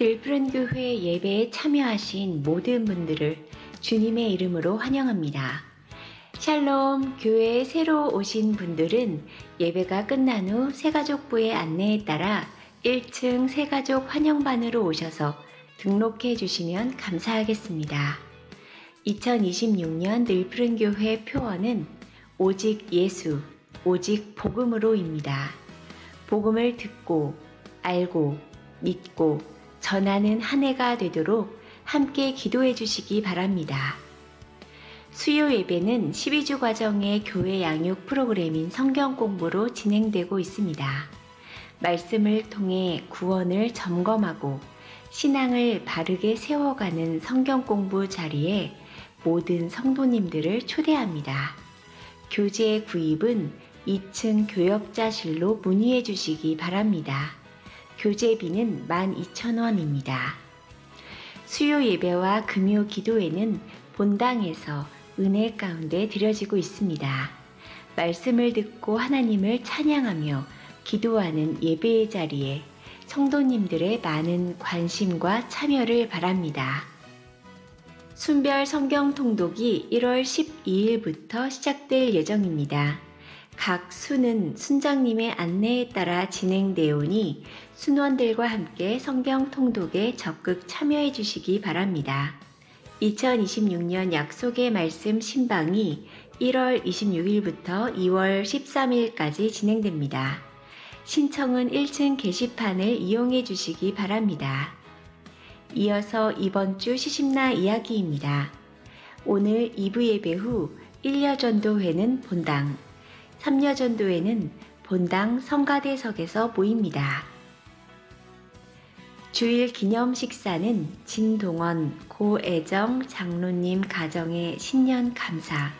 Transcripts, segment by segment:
늘푸른 교회 예배에 참여하신 모든 분들을 주님의 이름으로 환영합니다. 샬롬, 교회에 새로 오신 분들은 예배가 끝난 후 새가족부의 안내에 따라 1층 새가족 환영반으로 오셔서 등록해 주시면 감사하겠습니다. 2026년 늘푸른 교회 표어는 오직 예수, 오직 복음으로입니다. 복음을 듣고, 알고, 믿고, 전하는 한 해가 되도록 함께 기도해 주시기 바랍니다. 수요 예배는 12주 과정의 교회 양육 프로그램인 성경 공부로 진행되고 있습니다. 말씀을 통해 구원을 점검하고 신앙을 바르게 세워가는 성경 공부 자리에 모든 성도님들을 초대합니다. 교재 구입은 2층 교역자실로 문의해 주시기 바랍니다. 교재비는 12,000원입니다. 수요 예배와 금요 기도회는 본당에서 은혜 가운데 드려지고 있습니다. 말씀을 듣고 하나님을 찬양하며 기도하는 예배의 자리에 성도님들의 많은 관심과 참여를 바랍니다. 순별 성경 통독이 1월 12일부터 시작될 예정입니다. 각 수는 순장님의 안내에 따라 진행되오니 순원들과 함께 성경 통독에 적극 참여해 주시기 바랍니다. 2026년 약속의 말씀 신방이 1월 26일부터 2월 13일까지 진행됩니다. 신청은 1층 게시판을 이용해 주시기 바랍니다. 이어서 이번 주 시집나 이야기입니다. 오늘 2부 예배 후 1려전도회는 본당, 3려전도회는 본당 성가대석에서 모입니다. 주일 기념 식사는 진동원 고애정 장로님 가정의 신년 감사,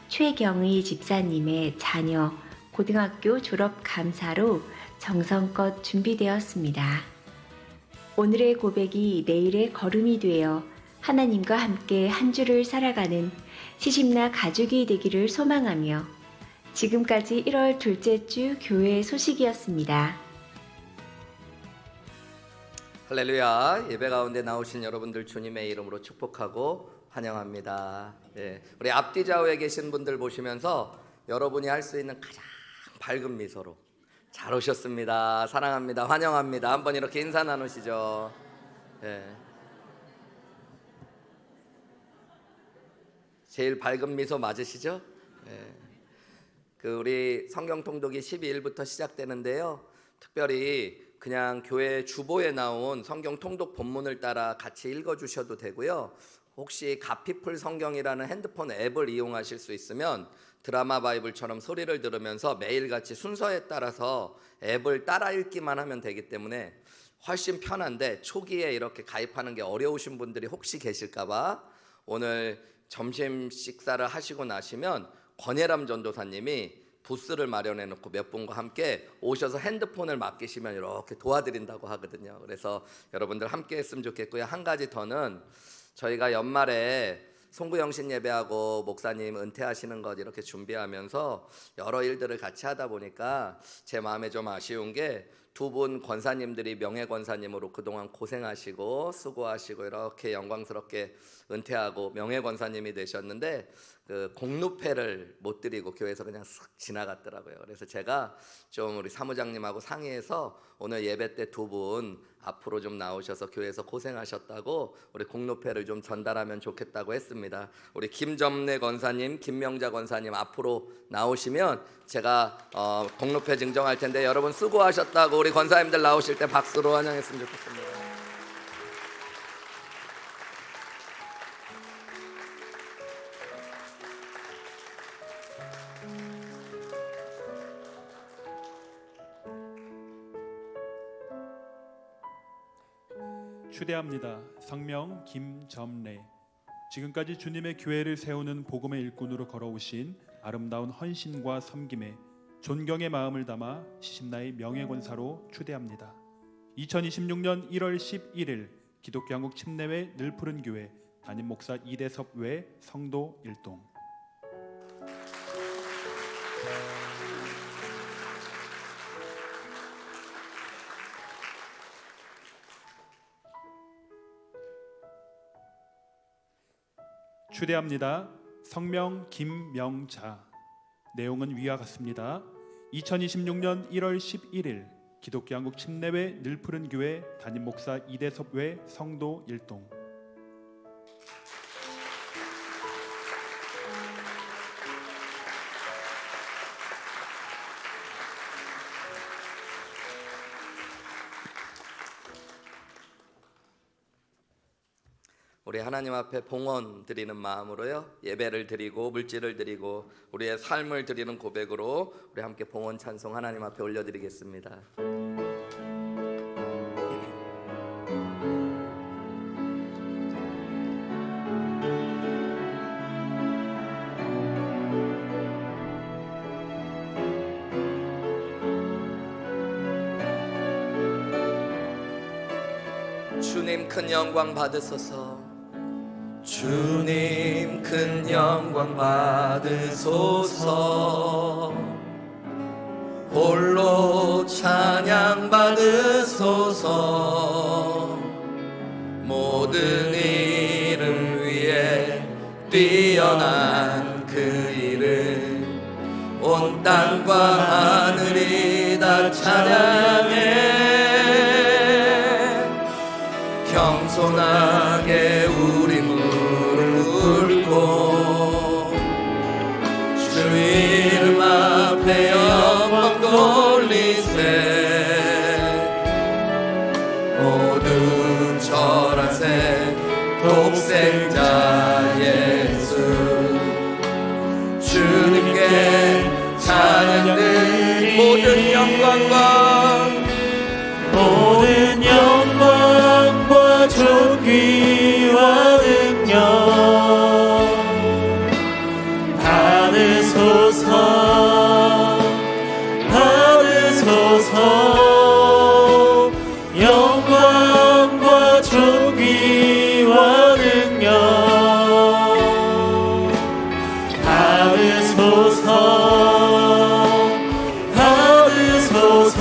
최경의 집사님의 자녀 고등학교 졸업 감사로 정성껏 준비되었습니다. 오늘의 고백이 내일의 걸음이 되어 하나님과 함께 한 주를 살아가는 시집나 가족이 되기를 소망하며 지금까지 1월 둘째 주 교회 소식이었습니다. 할렐루야. 예배 가운데 나오신 여러분들 주님의 이름으로 축복하고 환영합니다. 우리 앞뒤 좌우에 계신 분들 보시면서 여러분이 할 수 있는 가장 밝은 미소로 잘 오셨습니다. 사랑합니다. 환영합니다. 한번 이렇게 인사 나누시죠. 제일 밝은 미소 맞으시죠? 우리 성경 통독이 12일부터 시작되는데요. 특별히 그냥 교회 주보에 나온 성경 통독 본문을 따라 같이 읽어주셔도 되고요. 혹시 가피플 성경이라는 핸드폰 앱을 이용하실 수 있으면 드라마 바이블처럼 소리를 들으면서 매일같이 순서에 따라서 앱을 따라 읽기만 하면 되기 때문에 훨씬 편한데, 초기에 이렇게 가입하는 게 어려우신 분들이 혹시 계실까봐 오늘 점심 식사를 하시고 나시면 권예람 전도사님이 부스를 마련해 놓고 몇 분과 함께 오셔서 핸드폰을 맡기시면 이렇게 도와드린다고 하거든요. 그래서 여러분들 함께 했으면 좋겠고요. 한 가지 더는 저희가 연말에 송구영신 예배하고 목사님 은퇴하시는 것 이렇게 준비하면서 여러 일들을 같이 하다 보니까 제 마음에 좀 아쉬운 게, 두 분 권사님들이 명예 권사님으로 그동안 고생하시고 수고하시고 이렇게 영광스럽게 은퇴하고 명예 권사님이 되셨는데 그 공루패를 못 드리고 교회에서 그냥 쓱 지나갔더라고요. 그래서 제가 좀 우리 사무장님하고 상의해서 오늘 예배 때 두 분 앞으로 좀 나오셔서 교회에서 고생하셨다고 우리 공루패를 좀 전달하면 좋겠다고 했습니다. 우리 김점래 권사님, 김명자 권사님 앞으로 나오시면 제가 공루패 증정할 텐데 여러분 수고하셨다고 우리 권사님들 나오실 때 박수로 환영했으면 좋겠습니다. 추대합니다. 성명 김점래. 지금까지 주님의 교회를 세우는 복음의 일꾼으로 걸어오신 아름다운 헌신과 섬김에 존경의 마음을 담아 시집나의 명예권사로 추대합니다. 2026년 1월 11일 기독교 한국 침례회 늘푸른 교회 담임 목사 이대섭 외 성도 일동. 추대합니다. 성명 김명자. 내용은 위와 같습니다. 2026년 1월 11일 기독교 한국 침례회 늘푸른 교회 담임 목사 이대섭 외 성도 일동. 우리 하나님 앞에 봉헌 드리는 마음으로요, 예배를 드리고 물질을 드리고 우리의 삶을 드리는 고백으로 우리 함께 봉헌 찬송 하나님 앞에 올려드리겠습니다. 주님 큰 영광 받으소서. 주님 큰 영광 받으소서. 홀로 찬양 받으소서. 모든 이름 위에 뛰어난 그 이름 온 땅과 하늘이 다 찬양해. 겸손하게 우리 무릎 꿇고 주 이름 앞에 영광 돌리세. 모두 절하세. 독생자 예수 주님께 찬양을. 모든 영광과 존귀와 능력 받으소서. 받으소서. 영광과 존귀와 능력 받으소서. 받으소서.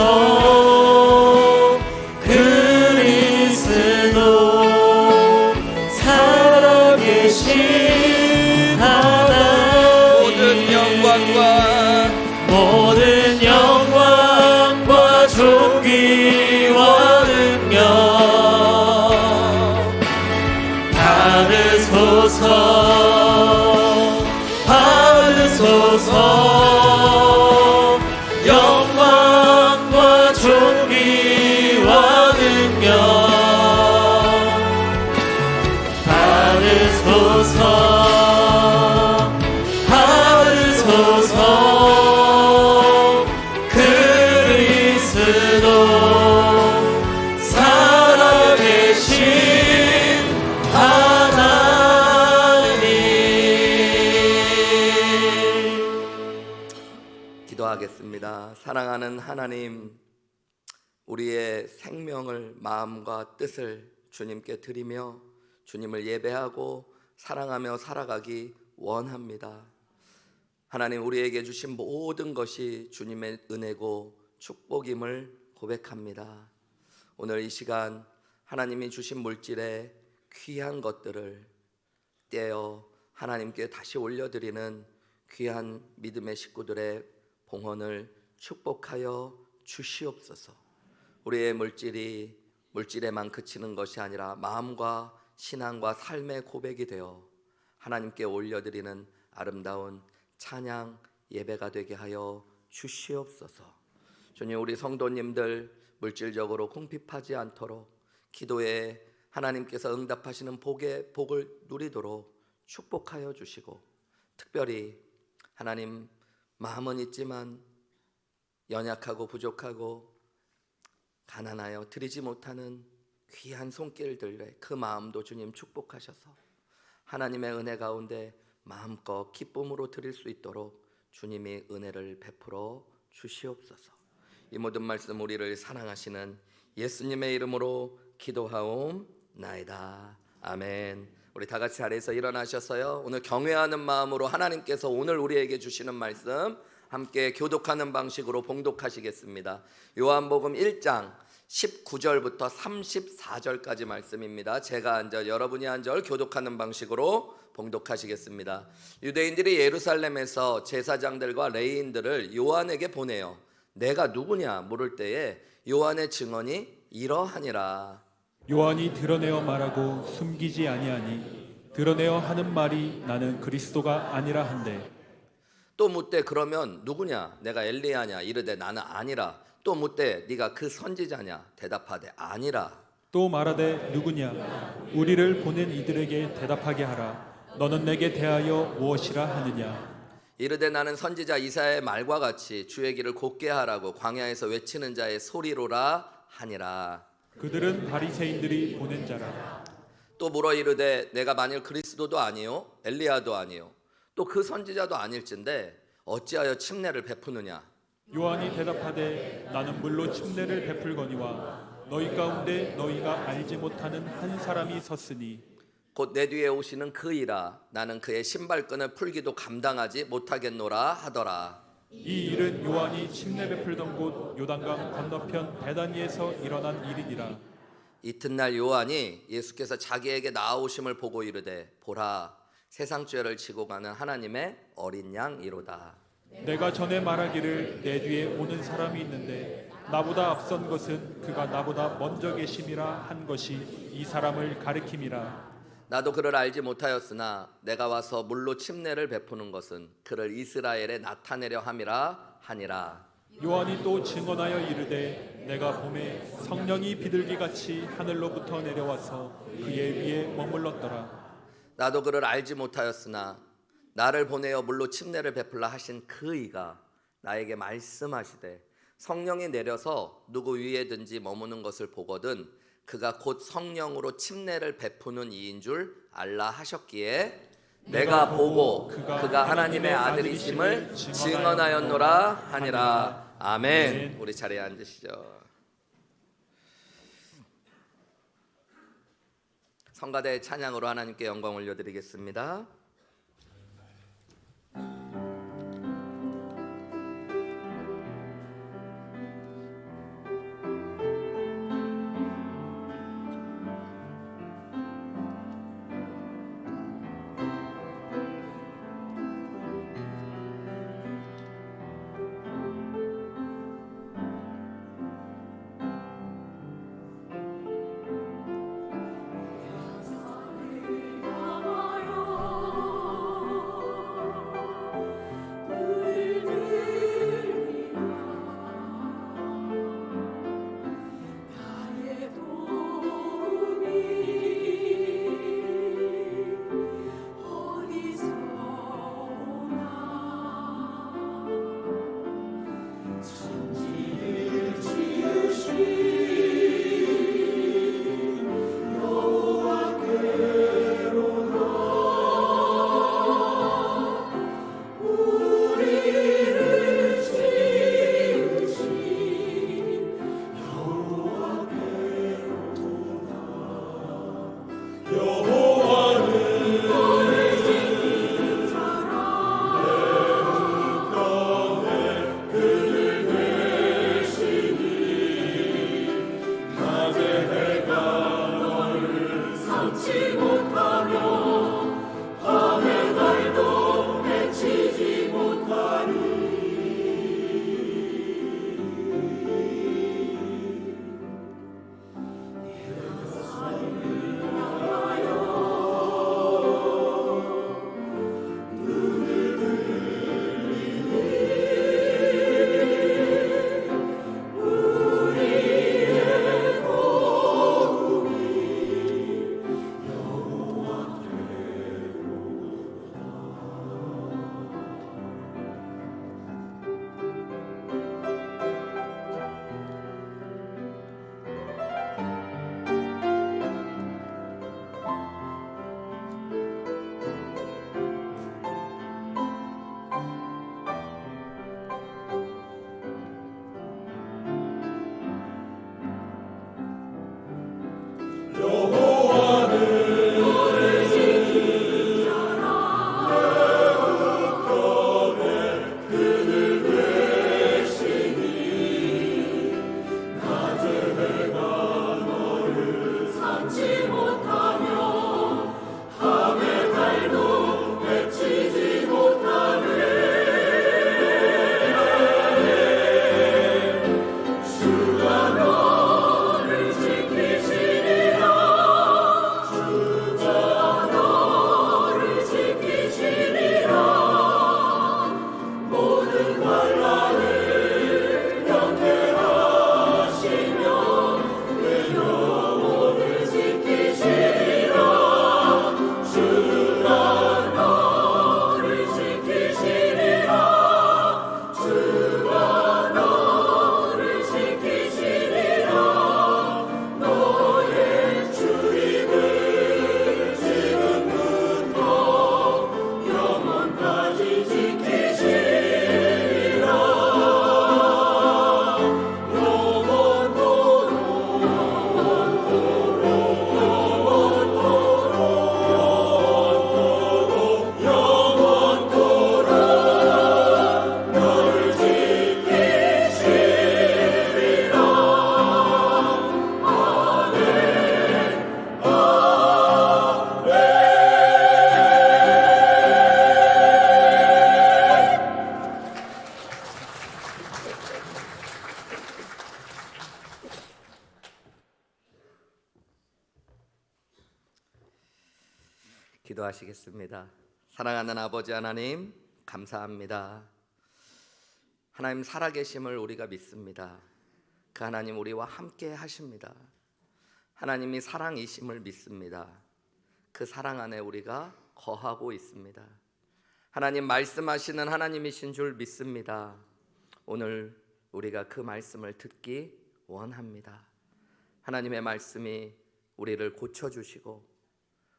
모든 영광과 존귀와 능력 받으소서. 받으소서. 영광과 존귀와 능력 받으소서. 기도하겠습니다. 사랑하는 하나님, 우리의 생명을, 마음과 뜻을 주님께 드리며 주님을 예배하고 사랑하며 살아가기 원합니다. 하나님, 우리에게 주신 모든 것이 주님의 은혜고 축복임을 고백합니다. 오늘 이 시간 하나님이 주신 물질에 귀한 것들을 떼어 하나님께 다시 올려드리는 귀한 믿음의 식구들의 봉헌을 축복하여 주시옵소서. 우리의 물질에만 그치는 것이 아니라 마음과 신앙과 삶의 고백이 되어 하나님께 올려드리는 아름다운 찬양 예배가 되게 하여 주시옵소서. 주님, 우리 성도님들 물질적으로 궁핍하지 않도록 기도에 하나님께서 응답하시는 복을 누리도록 축복하여 주시고, 특별히 하나님, 마음은 있지만 연약하고 부족하고 가난하여 드리지 못하는 귀한 손길들의 그 마음도 주님 축복하셔서 하나님의 은혜 가운데 마음껏 기쁨으로 드릴 수 있도록 주님이 은혜를 베풀어 주시옵소서. 이 모든 말씀 우리를 사랑하시는 예수님의 이름으로 기도하옵나이다. 아멘. 우리 다 같이 자리에서 일어나셔서요, 오늘 경외하는 마음으로 하나님께서 오늘 우리에게 주시는 말씀 함께 교독하는 방식으로 봉독하시겠습니다. 요한복음 1장 19절부터 34절까지 말씀입니다. 제가 한 절, 여러분이 한 절 교독하는 방식으로 봉독하시겠습니다. 유대인들이 예루살렘에서 제사장들과 레위인들을 요한에게 보내요. 내가 누구냐 물을 때에 요한의 증언이 이러하니라. 요한이 드러내어 말하고 숨기지 아니하니 드러내어 하는 말이 나는 그리스도가 아니라 한데 또 묻되 그러면 누구냐? 내가 엘리야냐? 이르되 나는 아니라. 또 묻되 네가 그 선지자냐? 대답하되 아니라. 또 말하되 누구냐? 우리를 보낸 이들에게 대답하게 하라. 너는 내게 대하여 무엇이라 하느냐? 이르되 나는 선지자 이사야의 말과 같이 주의 길을 곧게 하라고 광야에서 외치는 자의 소리로라 하니라. 그들은 바리새인들이 보낸 자라. 또 물어 이르되 내가 만일 그리스도도 아니요 엘리야도 아니요 또 그 선지자도 아닐진데 어찌하여 침례를 베푸느냐? 요한이 대답하되 나는 물로 침례를 베풀거니와 너희 가운데 너희가 알지 못하는 한 사람이 섰으니 곧 내 뒤에 오시는 그이라. 나는 그의 신발끈을 풀기도 감당하지 못하겠노라 하더라. 이 일은 요한이 침례 베풀던 곳 요단강 건너편 베다니에서 일어난 일이니라. 이튿날 요한이 예수께서 자기에게 나아오심을 보고 이르되 보라 세상 죄를 지고 가는 하나님의 어린 양이로다. 내가 전에 말하기를 내 뒤에 오는 사람이 있는데 나보다 앞선 것은 그가 나보다 먼저 계심이라 한 것이 이 사람을 가리킴이라. 나도 그를 알지 못하였으나 내가 와서 물로 침례를 베푸는 것은 그를 이스라엘에 나타내려 함이라 하니라. 요한이 또 증언하여 이르되 내가 봄에 성령이 비둘기같이 하늘로부터 내려와서 그의 위에 머물렀더라. 나도 그를 알지 못하였으나 나를 보내어 물로 침례를 베풀라 하신 그이가 나에게 말씀하시되 성령이 내려서 누구 위에든지 머무는 것을 보거든 그가 곧 성령으로 침례를 베푸는 이인 줄 알라 하셨기에 내가 보고 그가 하나님의 아들이심을 증언하였노라 하니라. 아멘. 우리 자리에 앉으시죠. 성가대 찬양으로 하나님께 영광 올려드리겠습니다. 기도하시겠습니다. 사랑하는 아버지 하나님, 감사합니다. 하나님 살아계심을 우리가 믿습니다. 그 하나님 우리와 함께 하십니다. 하나님이 사랑이심을 믿습니다. 그 사랑 안에 우리가 거하고 있습니다. 하나님 말씀하시는 하나님이신 줄 믿습니다. 오늘 우리가 그 말씀을 듣기 원합니다. 하나님의 말씀이 우리를 고쳐주시고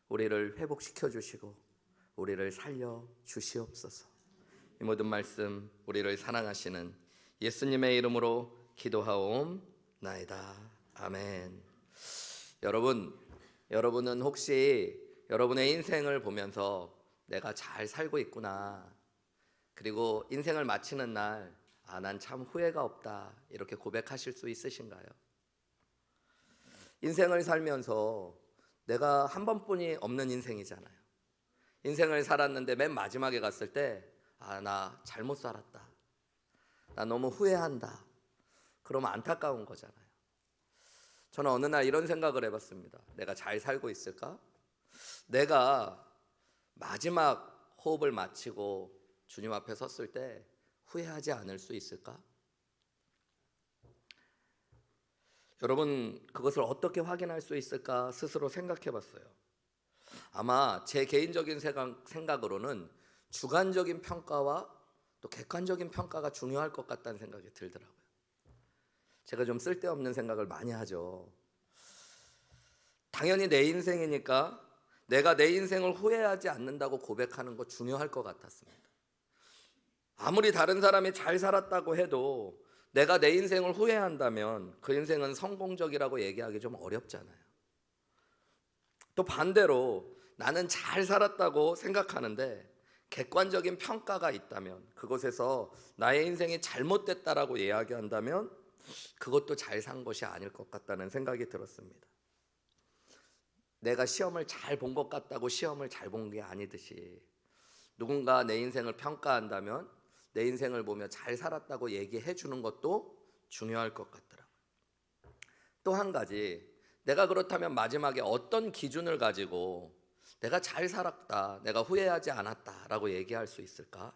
우리를 회복시켜주시고 우리를 살려주시옵소서. 이 모든 말씀 우리를 사랑하시는 예수님의 이름으로 기도하옵나이다. 아멘. 여러분은 혹시 여러분의 인생을 보면서 내가 잘 살고 있구나, 그리고 인생을 마치는 날 난 참 후회가 없다, 이렇게 고백하실 수 있으신가요? 인생을 살면서 내가 한 번뿐이 없는 인생이잖아요. 인생을 살았는데 맨 마지막에 갔을 때 나 잘못 살았다, 나 너무 후회한다, 그러면 안타까운 거잖아요. 저는 어느 날 이런 생각을 해봤습니다. 내가 잘 살고 있을까? 내가 마지막 호흡을 마치고 주님 앞에 섰을 때 후회하지 않을 수 있을까? 여러분, 그것을 어떻게 확인할 수 있을까 스스로 생각해 봤어요. 아마 제 개인적인 생각으로는 주관적인 평가와 또 객관적인 평가가 중요할 것 같다는 생각이 들더라고요. 제가 좀 쓸데없는 생각을 많이 하죠. 당연히 내 인생이니까 내가 내 인생을 후회하지 않는다고 고백하는 거 중요할 것 같았습니다. 아무리 다른 사람이 잘 살았다고 해도 내가 내 인생을 후회한다면 그 인생은 성공적이라고 얘기하기 좀 어렵잖아요. 또 반대로 나는 잘 살았다고 생각하는데 객관적인 평가가 있다면, 그곳에서 나의 인생이 잘못됐다라고 이야기한다면 그것도 잘 산 것이 아닐 것 같다는 생각이 들었습니다. 내가 시험을 잘 본 것 같다고 시험을 잘 본 게 아니듯이 누군가 내 인생을 평가한다면 내 인생을 보며 잘 살았다고 얘기해 주는 것도 중요할 것 같더라고요. 또 한 가지, 내가 그렇다면 마지막에 어떤 기준을 가지고 내가 잘 살았다, 내가 후회하지 않았다라고 얘기할 수 있을까?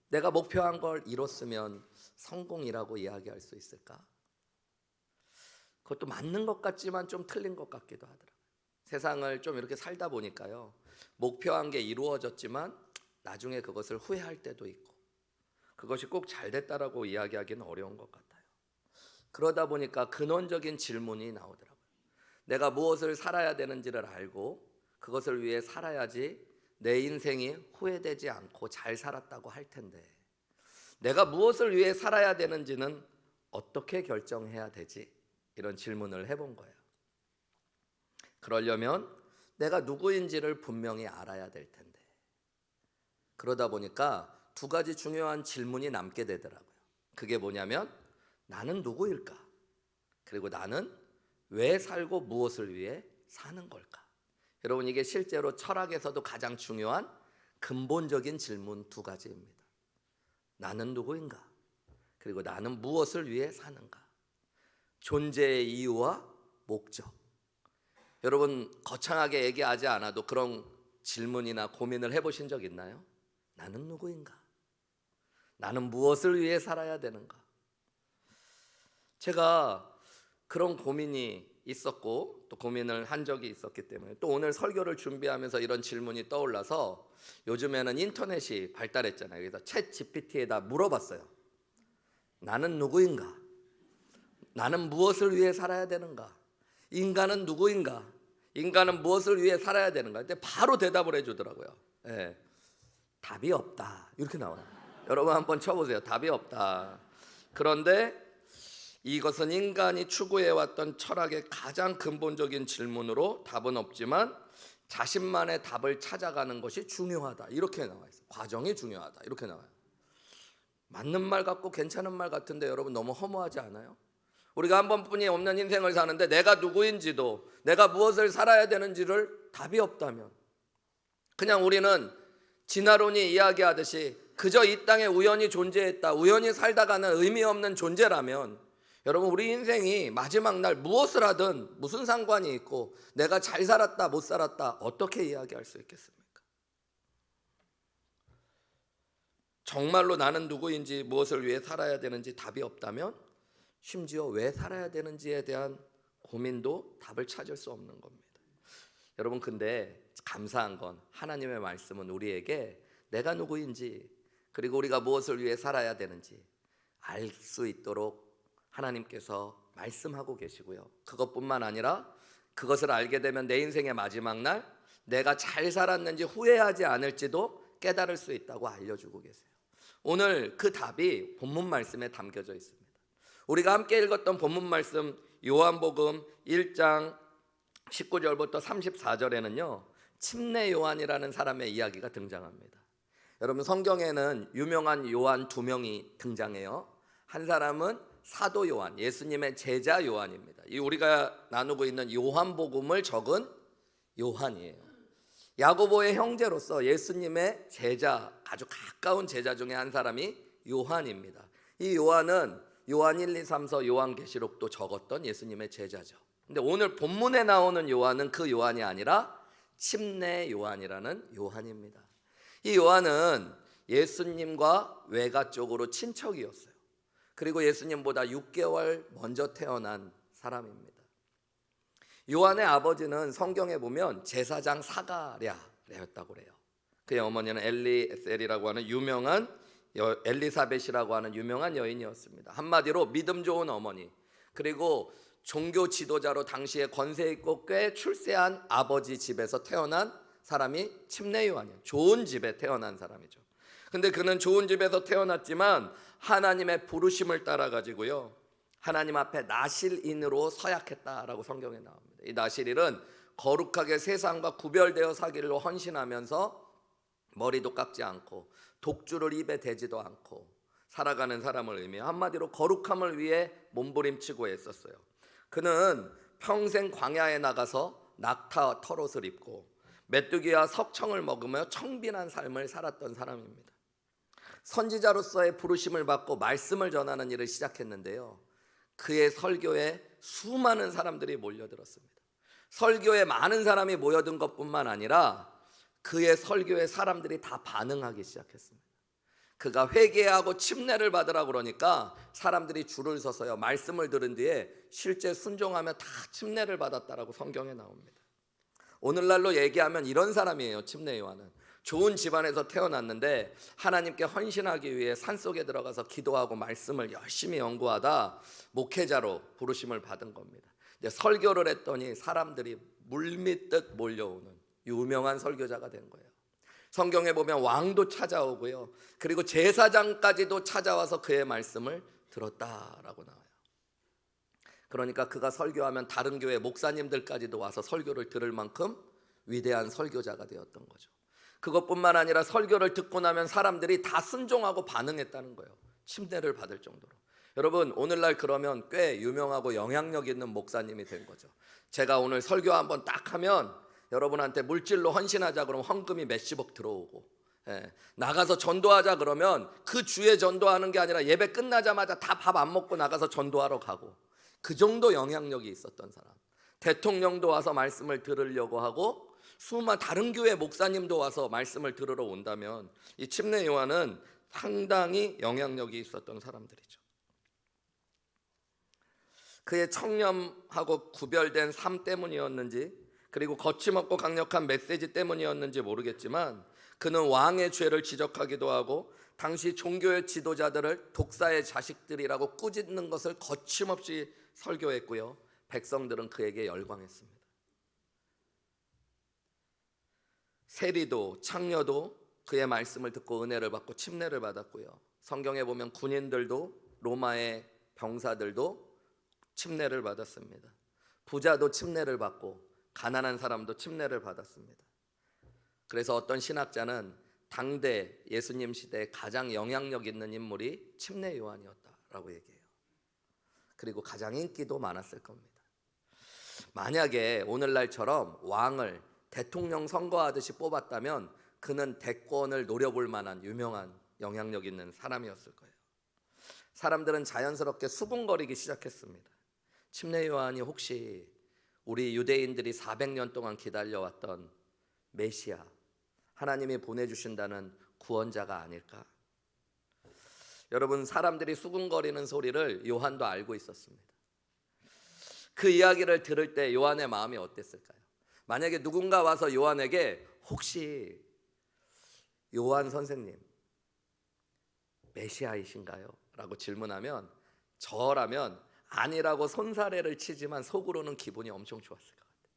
내가 목표한 걸 이뤘으면 성공이라고 이야기할 수 있을까? 그것도 맞는 것 같지만 좀 틀린 것 같기도 하더라고요. 세상을 좀 이렇게 살다 보니까요, 목표한 게 이루어졌지만 나중에 그것을 후회할 때도 있고, 그것이 꼭 잘 됐다라고 이야기하기는 어려운 것 같아요. 그러다 보니까 근원적인 질문이 나오더라고요. 내가 무엇을 살아야 되는지를 알고 그것을 위해 살아야지 내 인생이 후회되지 않고 잘 살았다고 할 텐데, 내가 무엇을 위해 살아야 되는지는 어떻게 결정해야 되지? 이런 질문을 해본 거예요. 그러려면 내가 누구인지를 분명히 알아야 될 텐데, 그러다 보니까 두 가지 중요한 질문이 남게 되더라고요. 그게 뭐냐면, 나는 누구일까? 그리고 나는 왜 살고 무엇을 위해 사는 걸까? 여러분, 이게 실제로 철학에서도 가장 중요한 근본적인 질문 두 가지입니다. 나는 누구인가? 그리고 나는 무엇을 위해 사는가? 존재의 이유와 목적. 여러분, 거창하게 얘기하지 않아도 그런 질문이나 고민을 해보신 적 있나요? 나는 누구인가? 나는 무엇을 위해 살아야 되는가? 제가 그런 고민이 있었고 또 고민을 한 적이 있었기 때문에 또 오늘 설교를 준비하면서 이런 질문이 떠올라서, 요즘에는 인터넷이 발달했잖아요. 그래서 챗 GPT에다 물어봤어요. 나는 누구인가? 나는 무엇을 위해 살아야 되는가? 인간은 누구인가? 인간은 무엇을 위해 살아야 되는가? 근데 바로 대답을 해주더라고요. 네. 답이 없다, 이렇게 나와요. 여러분 한번 쳐보세요. 답이 없다. 그런데 이것은 인간이 추구해왔던 철학의 가장 근본적인 질문으로 답은 없지만 자신만의 답을 찾아가는 것이 중요하다, 이렇게 나와 있어요. 과정이 중요하다, 이렇게 나와요. 맞는 말 같고 괜찮은 말 같은데 여러분, 너무 허무하지 않아요? 우리가 한 번뿐이 없는 인생을 사는데 내가 누구인지도, 내가 무엇을 살아야 되는지를 답이 없다면, 그냥 우리는 진화론이 이야기하듯이 그저 이 땅에 우연히 존재했다, 우연히 살다가는 의미 없는 존재라면, 여러분, 우리 인생이 마지막 날 무엇을 하든 무슨 상관이 있고 내가 잘 살았다 못 살았다 어떻게 이야기할 수 있겠습니까? 정말로 나는 누구인지 무엇을 위해 살아야 되는지 답이 없다면 심지어 왜 살아야 되는지에 대한 고민도 답을 찾을 수 없는 겁니다. 여러분, 근데 감사한 건 하나님의 말씀은 우리에게 내가 누구인지 그리고 우리가 무엇을 위해 살아야 되는지 알 수 있도록 하나님께서 말씀하고 계시고요. 그것뿐만 아니라 그것을 알게 되면 내 인생의 마지막 날 내가 잘 살았는지 후회하지 않을지도 깨달을 수 있다고 알려주고 계세요. 오늘 그 답이 본문 말씀에 담겨져 있습니다. 우리가 함께 읽었던 본문 말씀 요한복음 1장 19절부터 34절에는요 침례 요한이라는 사람의 이야기가 등장합니다. 여러분, 성경에는 유명한 요한 두 명이 등장해요. 한 사람은 사도 요한, 예수님의 제자 요한입니다. 이 우리가 나누고 있는 요한복음을 적은 요한이에요. 야고보의 형제로서 예수님의 제자, 아주 가까운 제자 중에 한 사람이 요한입니다. 이 요한은 요한 1, 2, 3서 요한계시록도 적었던 예수님의 제자죠. 근데 오늘 본문에 나오는 요한은 그 요한이 아니라 침례 요한이라는 요한입니다. 이 요한은 예수님과 외가 쪽으로 친척이었어요. 그리고 예수님보다 6개월 먼저 태어난 사람입니다. 요한의 아버지는 성경에 보면 제사장 사가랴였다고 그래요. 그의 어머니는 엘리에셀이라고 하는 유명한 엘리사벳이라고 하는 유명한 여인이었습니다. 한마디로 믿음 좋은 어머니, 그리고 종교 지도자로 당시에 권세 있고 꽤 출세한 아버지 집에서 태어난 사람이 침례 요한이에요. 좋은 집에 태어난 사람이죠. 근데 그는 좋은 집에서 태어났지만 하나님의 부르심을 따라 가지고요 하나님 앞에 나실인으로 서약했다라고 성경에 나옵니다. 이 나실인은 거룩하게 세상과 구별되어 사기로 헌신하면서 머리도 깎지 않고 독주를 입에 대지도 않고 살아가는 사람을 의미해요. 한마디로 거룩함을 위해 몸부림치고 애썼어요. 그는 평생 광야에 나가서 낙타 털옷을 입고 메뚜기와 석청을 먹으며 청빈한 삶을 살았던 사람입니다. 선지자로서의 부르심을 받고 말씀을 전하는 일을 시작했는데요 그의 설교에 수많은 사람들이 몰려들었습니다. 설교에 많은 사람이 모여든 것뿐만 아니라 그의 설교에 사람들이 다 반응하기 시작했습니다. 그가 회개하고 침례를 받으라 그러니까 사람들이 줄을 서서요 말씀을 들은 뒤에 실제 순종하며 다 침례를 받았다라고 성경에 나옵니다. 오늘날로 얘기하면 이런 사람이에요. 침례 요한은 좋은 집안에서 태어났는데 하나님께 헌신하기 위해 산속에 들어가서 기도하고 말씀을 열심히 연구하다 목회자로 부르심을 받은 겁니다. 이제 설교를 했더니 사람들이 물밀듯 몰려오는 유명한 설교자가 된 거예요. 성경에 보면 왕도 찾아오고요 그리고 제사장까지도 찾아와서 그의 말씀을 들었다라고 나와요. 그러니까 그가 설교하면 다른 교회 목사님들까지도 와서 설교를 들을 만큼 위대한 설교자가 되었던 거죠. 그것뿐만 아니라 설교를 듣고 나면 사람들이 다 순종하고 반응했다는 거예요. 침례를 받을 정도로. 여러분, 오늘날 그러면 꽤 유명하고 영향력 있는 목사님이 된 거죠. 제가 오늘 설교 한번 딱 하면 여러분한테 물질로 헌신하자 그러면 헌금이 몇십억 들어오고, 나가서 전도하자 그러면 그 주에 전도하는 게 아니라 예배 끝나자마자 다 밥 안 먹고 나가서 전도하러 가고, 그 정도 영향력이 있었던 사람. 대통령도 와서 말씀을 들으려고 하고 수많은 다른 교회 목사님도 와서 말씀을 들으러 온다면 이 침례 요한은 상당히 영향력이 있었던 사람들이죠. 그의 청렴하고 구별된 삶 때문이었는지 그리고 거침없고 강력한 메시지 때문이었는지 모르겠지만 그는 왕의 죄를 지적하기도 하고 당시 종교의 지도자들을 독사의 자식들이라고 꾸짖는 것을 거침없이 설교했고요 백성들은 그에게 열광했습니다. 세리도 창녀도 그의 말씀을 듣고 은혜를 받고 침례를 받았고요 성경에 보면 군인들도 로마의 병사들도 침례를 받았습니다. 부자도 침례를 받고 가난한 사람도 침례를 받았습니다. 그래서 어떤 신학자는 당대 예수님 시대에 가장 영향력 있는 인물이 침례 요한이었다라고 얘기해요. 그리고 가장 인기도 많았을 겁니다. 만약에 오늘날처럼 왕을 대통령 선거하듯이 뽑았다면 그는 대권을 노려볼 만한 유명한 영향력 있는 사람이었을 거예요. 사람들은 자연스럽게 수군거리기 시작했습니다. 침례 요한이 혹시 우리 유대인들이 400년 동안 기다려왔던 메시아, 하나님이 보내주신다는 구원자가 아닐까? 여러분, 사람들이 수군거리는 소리를 요한도 알고 있었습니다. 그 이야기를 들을 때 요한의 마음이 어땠을까요? 만약에 누군가 와서 요한에게 혹시 요한 선생님 메시아이신가요? 라고 질문하면 저라면 아니라고 손사래를 치지만 속으로는 기분이 엄청 좋았을 것 같아요.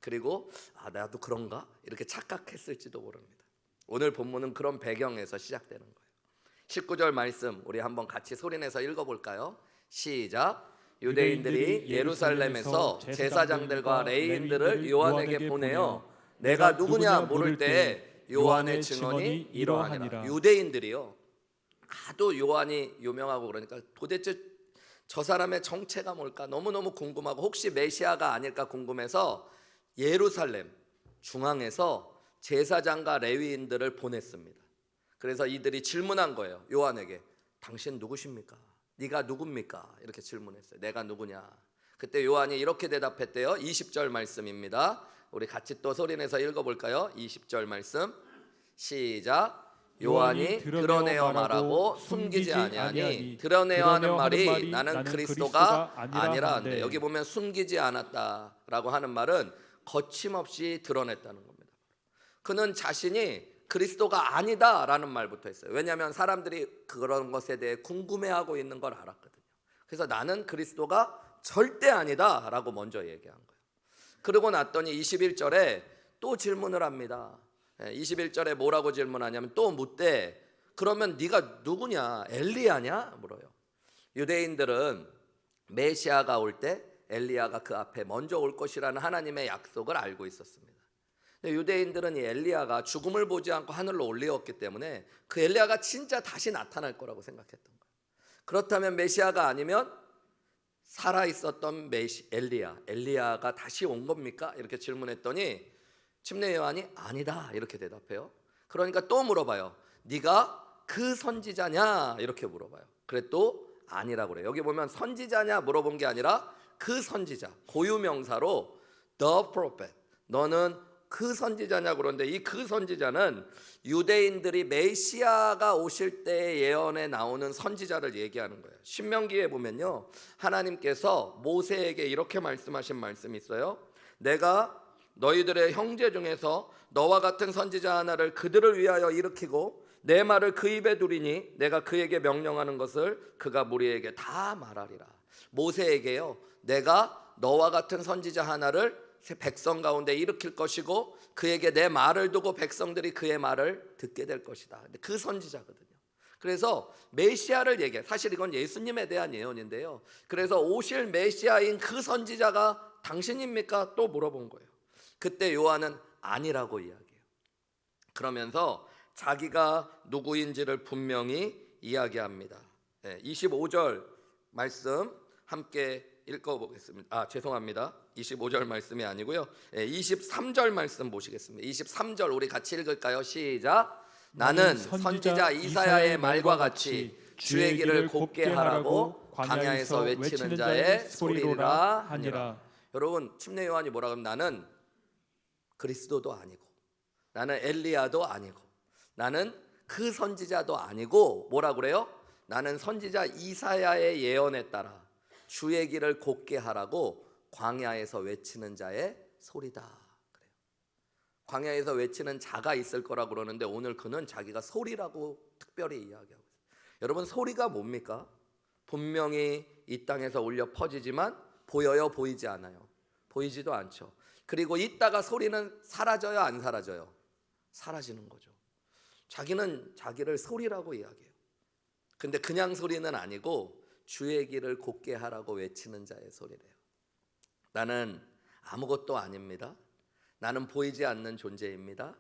그리고 나도 그런가? 이렇게 착각했을지도 모릅니다. 오늘 본문은 그런 배경에서 시작되는 거예요. 19절 말씀 우리 한번 같이 소리내서 읽어볼까요? 시작. 유대인들이 예루살렘에서 제사장들과 레위인들을 요한에게 보내어 내가 누구냐 물을 때 요한의 증언이 이러하니라. 유대인들이요, 하도 요한이 유명하고 그러니까 도대체 저 사람의 정체가 뭘까 너무너무 궁금하고 혹시 메시아가 아닐까 궁금해서 예루살렘 중앙에서 제사장과 레위인들을 보냈습니다. 그래서 이들이 질문한 거예요. 요한에게 당신 누구십니까? 네가 누굽니까? 이렇게 질문했어요. 내가 누구냐? 그때 요한이 이렇게 대답했대요. 20절 말씀입니다. 우리 같이 또 소리내서 읽어볼까요? 20절 말씀 시작. 요한이 드러내어 말하고 숨기지 아니하니, 드러내어 하는 말이 나는 그리스도가 아니라 하는데, 여기 보면 숨기지 않았다라고 하는 말은 거침없이 드러냈다는 겁니다. 그는 자신이 그리스도가 아니다라는 말부터 했어요. 왜냐하면 사람들이 그런 것에 대해 궁금해하고 있는 걸 알았거든요. 그래서 나는 그리스도가 절대 아니다라고 먼저 얘기한 거예요. 그러고 났더니 21절에 또 질문을 합니다. 21절에 뭐라고 질문하냐면 또 묻되 그러면 네가 누구냐? 엘리야냐? 물어요. 유대인들은 메시아가 올 때 엘리야가 그 앞에 먼저 올 것이라는 하나님의 약속을 알고 있었습니다. 근데 유대인들은 이 엘리야가 죽음을 보지 않고 하늘로 올리었기 때문에 그 엘리야가 진짜 다시 나타날 거라고 생각했던 거예요. 그렇다면 메시아가 아니면 살아있었던 엘리야가 다시 온 겁니까? 이렇게 질문했더니 침례 요한이 아니다 이렇게 대답해요. 그러니까 또 물어봐요. 네가 그 선지자냐? 이렇게 물어봐요. 그래 또 아니라고 그래요. 여기 보면 선지자냐 물어본 게 아니라 그 선지자, 고유명사로 the prophet, 너는 그 선지자냐 그런데 이 그 선지자는 유대인들이 메시아가 오실 때 예언에 나오는 선지자를 얘기하는 거예요. 신명기에 보면요, 하나님께서 모세에게 이렇게 말씀하신 말씀이 있어요. 내가 너희들의 형제 중에서 너와 같은 선지자 하나를 그들을 위하여 일으키고 내 말을 그 입에 두리니 내가 그에게 명령하는 것을 그가 무리에게 다 말하리라. 모세에게요, 내가 너와 같은 선지자 하나를 백성 가운데 일으킬 것이고 그에게 내 말을 두고 백성들이 그의 말을 듣게 될 것이다. 그 선지자거든요. 그래서 메시아를 얘기해. 사실 이건 예수님에 대한 예언인데요. 그래서 오실 메시아인 그 선지자가 당신입니까? 또 물어본 거예요. 그때 요한은 아니라고 이야기해요. 그러면서 자기가 누구인지를 분명히 이야기합니다. 25절 말씀 함께 읽어보겠습니다. 죄송합니다. 25절 말씀이 아니고요. 23절 말씀 보시겠습니다. 23절 우리 같이 읽을까요? 시작. 나는 선지자 이사야의 말과 같이 주의 길을 곱게 하라고 광야에서 외치는 자의 소리라 하니라. 여러분, 침례 요한이 뭐라고 하면 나는 그리스도도 아니고 나는 엘리야도 아니고 나는 그 선지자도 아니고 뭐라 그래요? 나는 선지자 이사야의 예언에 따라 주의 길을 곱게 하라고 광야에서 외치는 자의 소리다 그래요. 광야에서 외치는 자가 있을 거라고 그러는데 오늘 그는 자기가 소리라고 특별히 이야기하고 있어요. 여러분, 소리가 뭡니까? 분명히 이 땅에서 울려 퍼지지만 보여요? 보이지 않아요? 보이지도 않죠. 그리고 있다가 소리는 사라져요? 안 사라져요? 사라지는 거죠. 자기는 자기를 소리라고 이야기해요. 근데 그냥 소리는 아니고 주의 길을 곱게 하라고 외치는 자의 소리래요. 나는 아무것도 아닙니다. 나는 보이지 않는 존재입니다.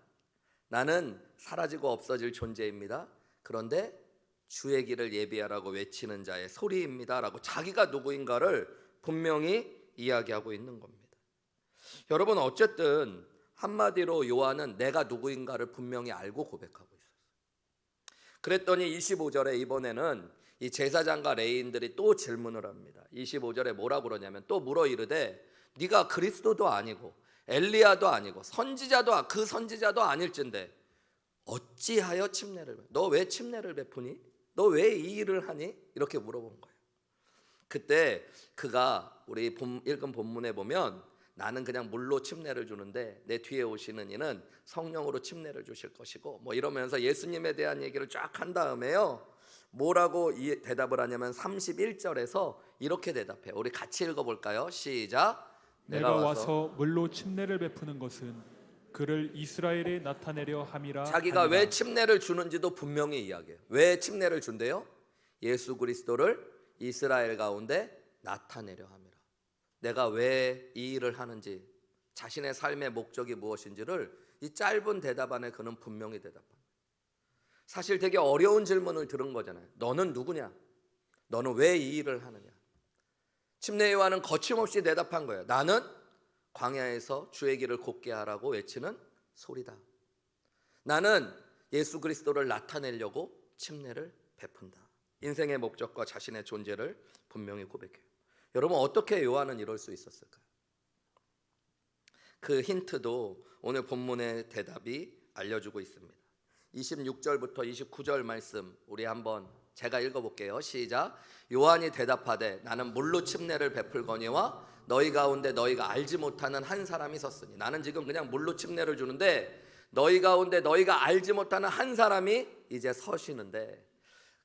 나는 사라지고 없어질 존재입니다. 그런데 주의 길을 예비하라고 외치는 자의 소리입니다 라고 자기가 누구인가를 분명히 이야기하고 있는 겁니다. 여러분, 어쨌든 한마디로 요한은 내가 누구인가를 분명히 알고 고백하고 있었어요. 그랬더니 25절에 이번에는 이 제사장과 레위인들이 또 질문을 합니다. 25절에 뭐라고 그러냐면 또 물어 이르되 네가 그리스도도 아니고 엘리야도 아니고 그 선지자도 아닐진데 어찌하여 침례를 너 왜 침례를 베푸니? 너 왜 이 일을 하니? 이렇게 물어본 거예요. 그때 그가 우리 읽은 본문에 보면 나는 그냥 물로 침례를 주는데 내 뒤에 오시는 이는 성령으로 침례를 주실 것이고 뭐 이러면서 예수님에 대한 얘기를 쫙 한 다음에요. 뭐라고 대답을 하냐면 31절에서 이렇게 대답해요. 우리 같이 읽어볼까요? 시작. 내가 와서 물로 침례를 베푸는 것은 그를 이스라엘에 나타내려 함이라. 자기가 하니라. 왜 침례를 주는지도 분명히 이야기해요. 왜 침례를 준대요? 예수 그리스도를 이스라엘 가운데 나타내려 함이라. 내가 왜 이 일을 하는지, 자신의 삶의 목적이 무엇인지를 이 짧은 대답 안에 그는 분명히 대답합니다. 사실 되게 어려운 질문을 들은 거잖아요. 너는 누구냐? 너는 왜 이 일을 하느냐? 침례 요한은 거침없이 대답한 거예요. 나는 광야에서 주의 길을 곱게 하라고 외치는 소리다. 나는 예수 그리스도를 나타내려고 침례를 베푼다. 인생의 목적과 자신의 존재를 분명히 고백해요. 여러분 어떻게 요한은 이럴 수 있었을까요? 그 힌트도 오늘 본문의 대답이 알려주고 있습니다. 26절부터 29절 말씀 우리 한번 제가 읽어볼게요. 시작. 요한이 대답하되 나는 물로 침례를 베풀거니와 너희 가운데 너희가 알지 못하는 한 사람이 섰으니. 나는 지금 그냥 물로 침례를 주는데 너희 가운데 너희가 알지 못하는 한 사람이 이제 서시는데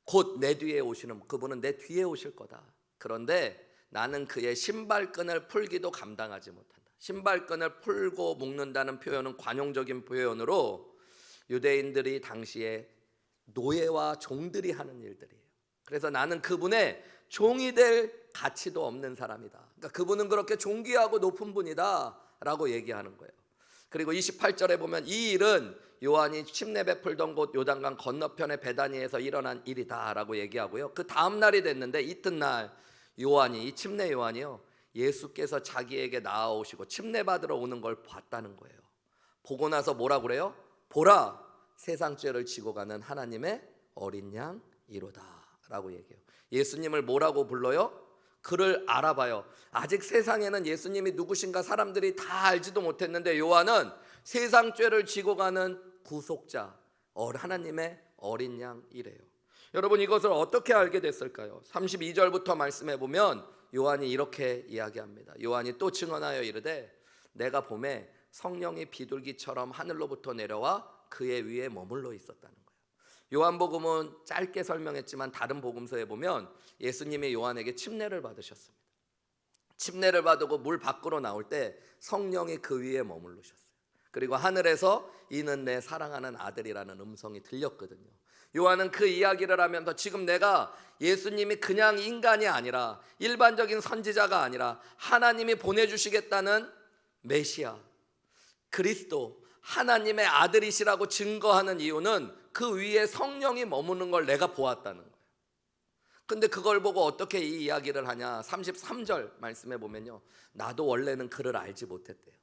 곧 내 뒤에 오시는 그분은 내 뒤에 오실 거다. 그런데 나는 그의 신발끈을 풀기도 감당하지 못한다. 신발끈을 풀고 묶는다는 표현은 관용적인 표현으로 유대인들이 당시에 노예와 종들이 하는 일들이에요. 그래서 나는 그분의 종이 될 가치도 없는 사람이다. 그러니까 그분은 그렇게 존귀하고 높은 분이다 라고 얘기하는 거예요. 그리고 28절에 보면 이 일은 요한이 침례 베풀던 곳 요단강 건너편의 베다니에서 일어난 일이다 라고 얘기하고요. 그 다음 날이 됐는데 이튿날 이 침례 요한이요, 예수께서 자기에게 나아오시고 침례 받으러 오는 걸 봤다는 거예요. 보고 나서 뭐라 그래요? 보라, 세상 죄를 지고 가는 하나님의 어린 양 이로다 라고 얘기해요. 예수님을 뭐라고 불러요? 그를 알아봐요. 아직 세상에는 예수님이 누구신가 사람들이 다 알지도 못했는데 요한은 세상 죄를 지고 가는 구속자, 하나님의 어린 양이래요. 여러분 이것을 어떻게 알게 됐을까요? 32절부터 말씀해 보면 요한이 이렇게 이야기합니다. 요한이 또 증언하여 이르되 내가 봄에 성령이 비둘기처럼 하늘로부터 내려와 그의 위에 머물러 있었다는 거예요. 요한복음은 짧게 설명했지만 다른 복음서에 보면 예수님이 요한에게 침례를 받으셨습니다. 침례를 받고 물 밖으로 나올 때 성령이 그 위에 머물르셨어요. 그리고 하늘에서 이는 내 사랑하는 아들이라는 음성이 들렸거든요. 요한은 그 이야기를 하면서 지금 내가 예수님이 그냥 인간이 아니라 일반적인 선지자가 아니라 하나님이 보내주시겠다는 메시아 그리스도 하나님의 아들이시라고 증거하는 이유는 그 위에 성령이 머무는 걸 내가 보았다는 거예요. 근데 그걸 보고 어떻게 이 이야기를 하냐? 33절 말씀해 보면요, 나도 원래는 그를 알지 못했대요.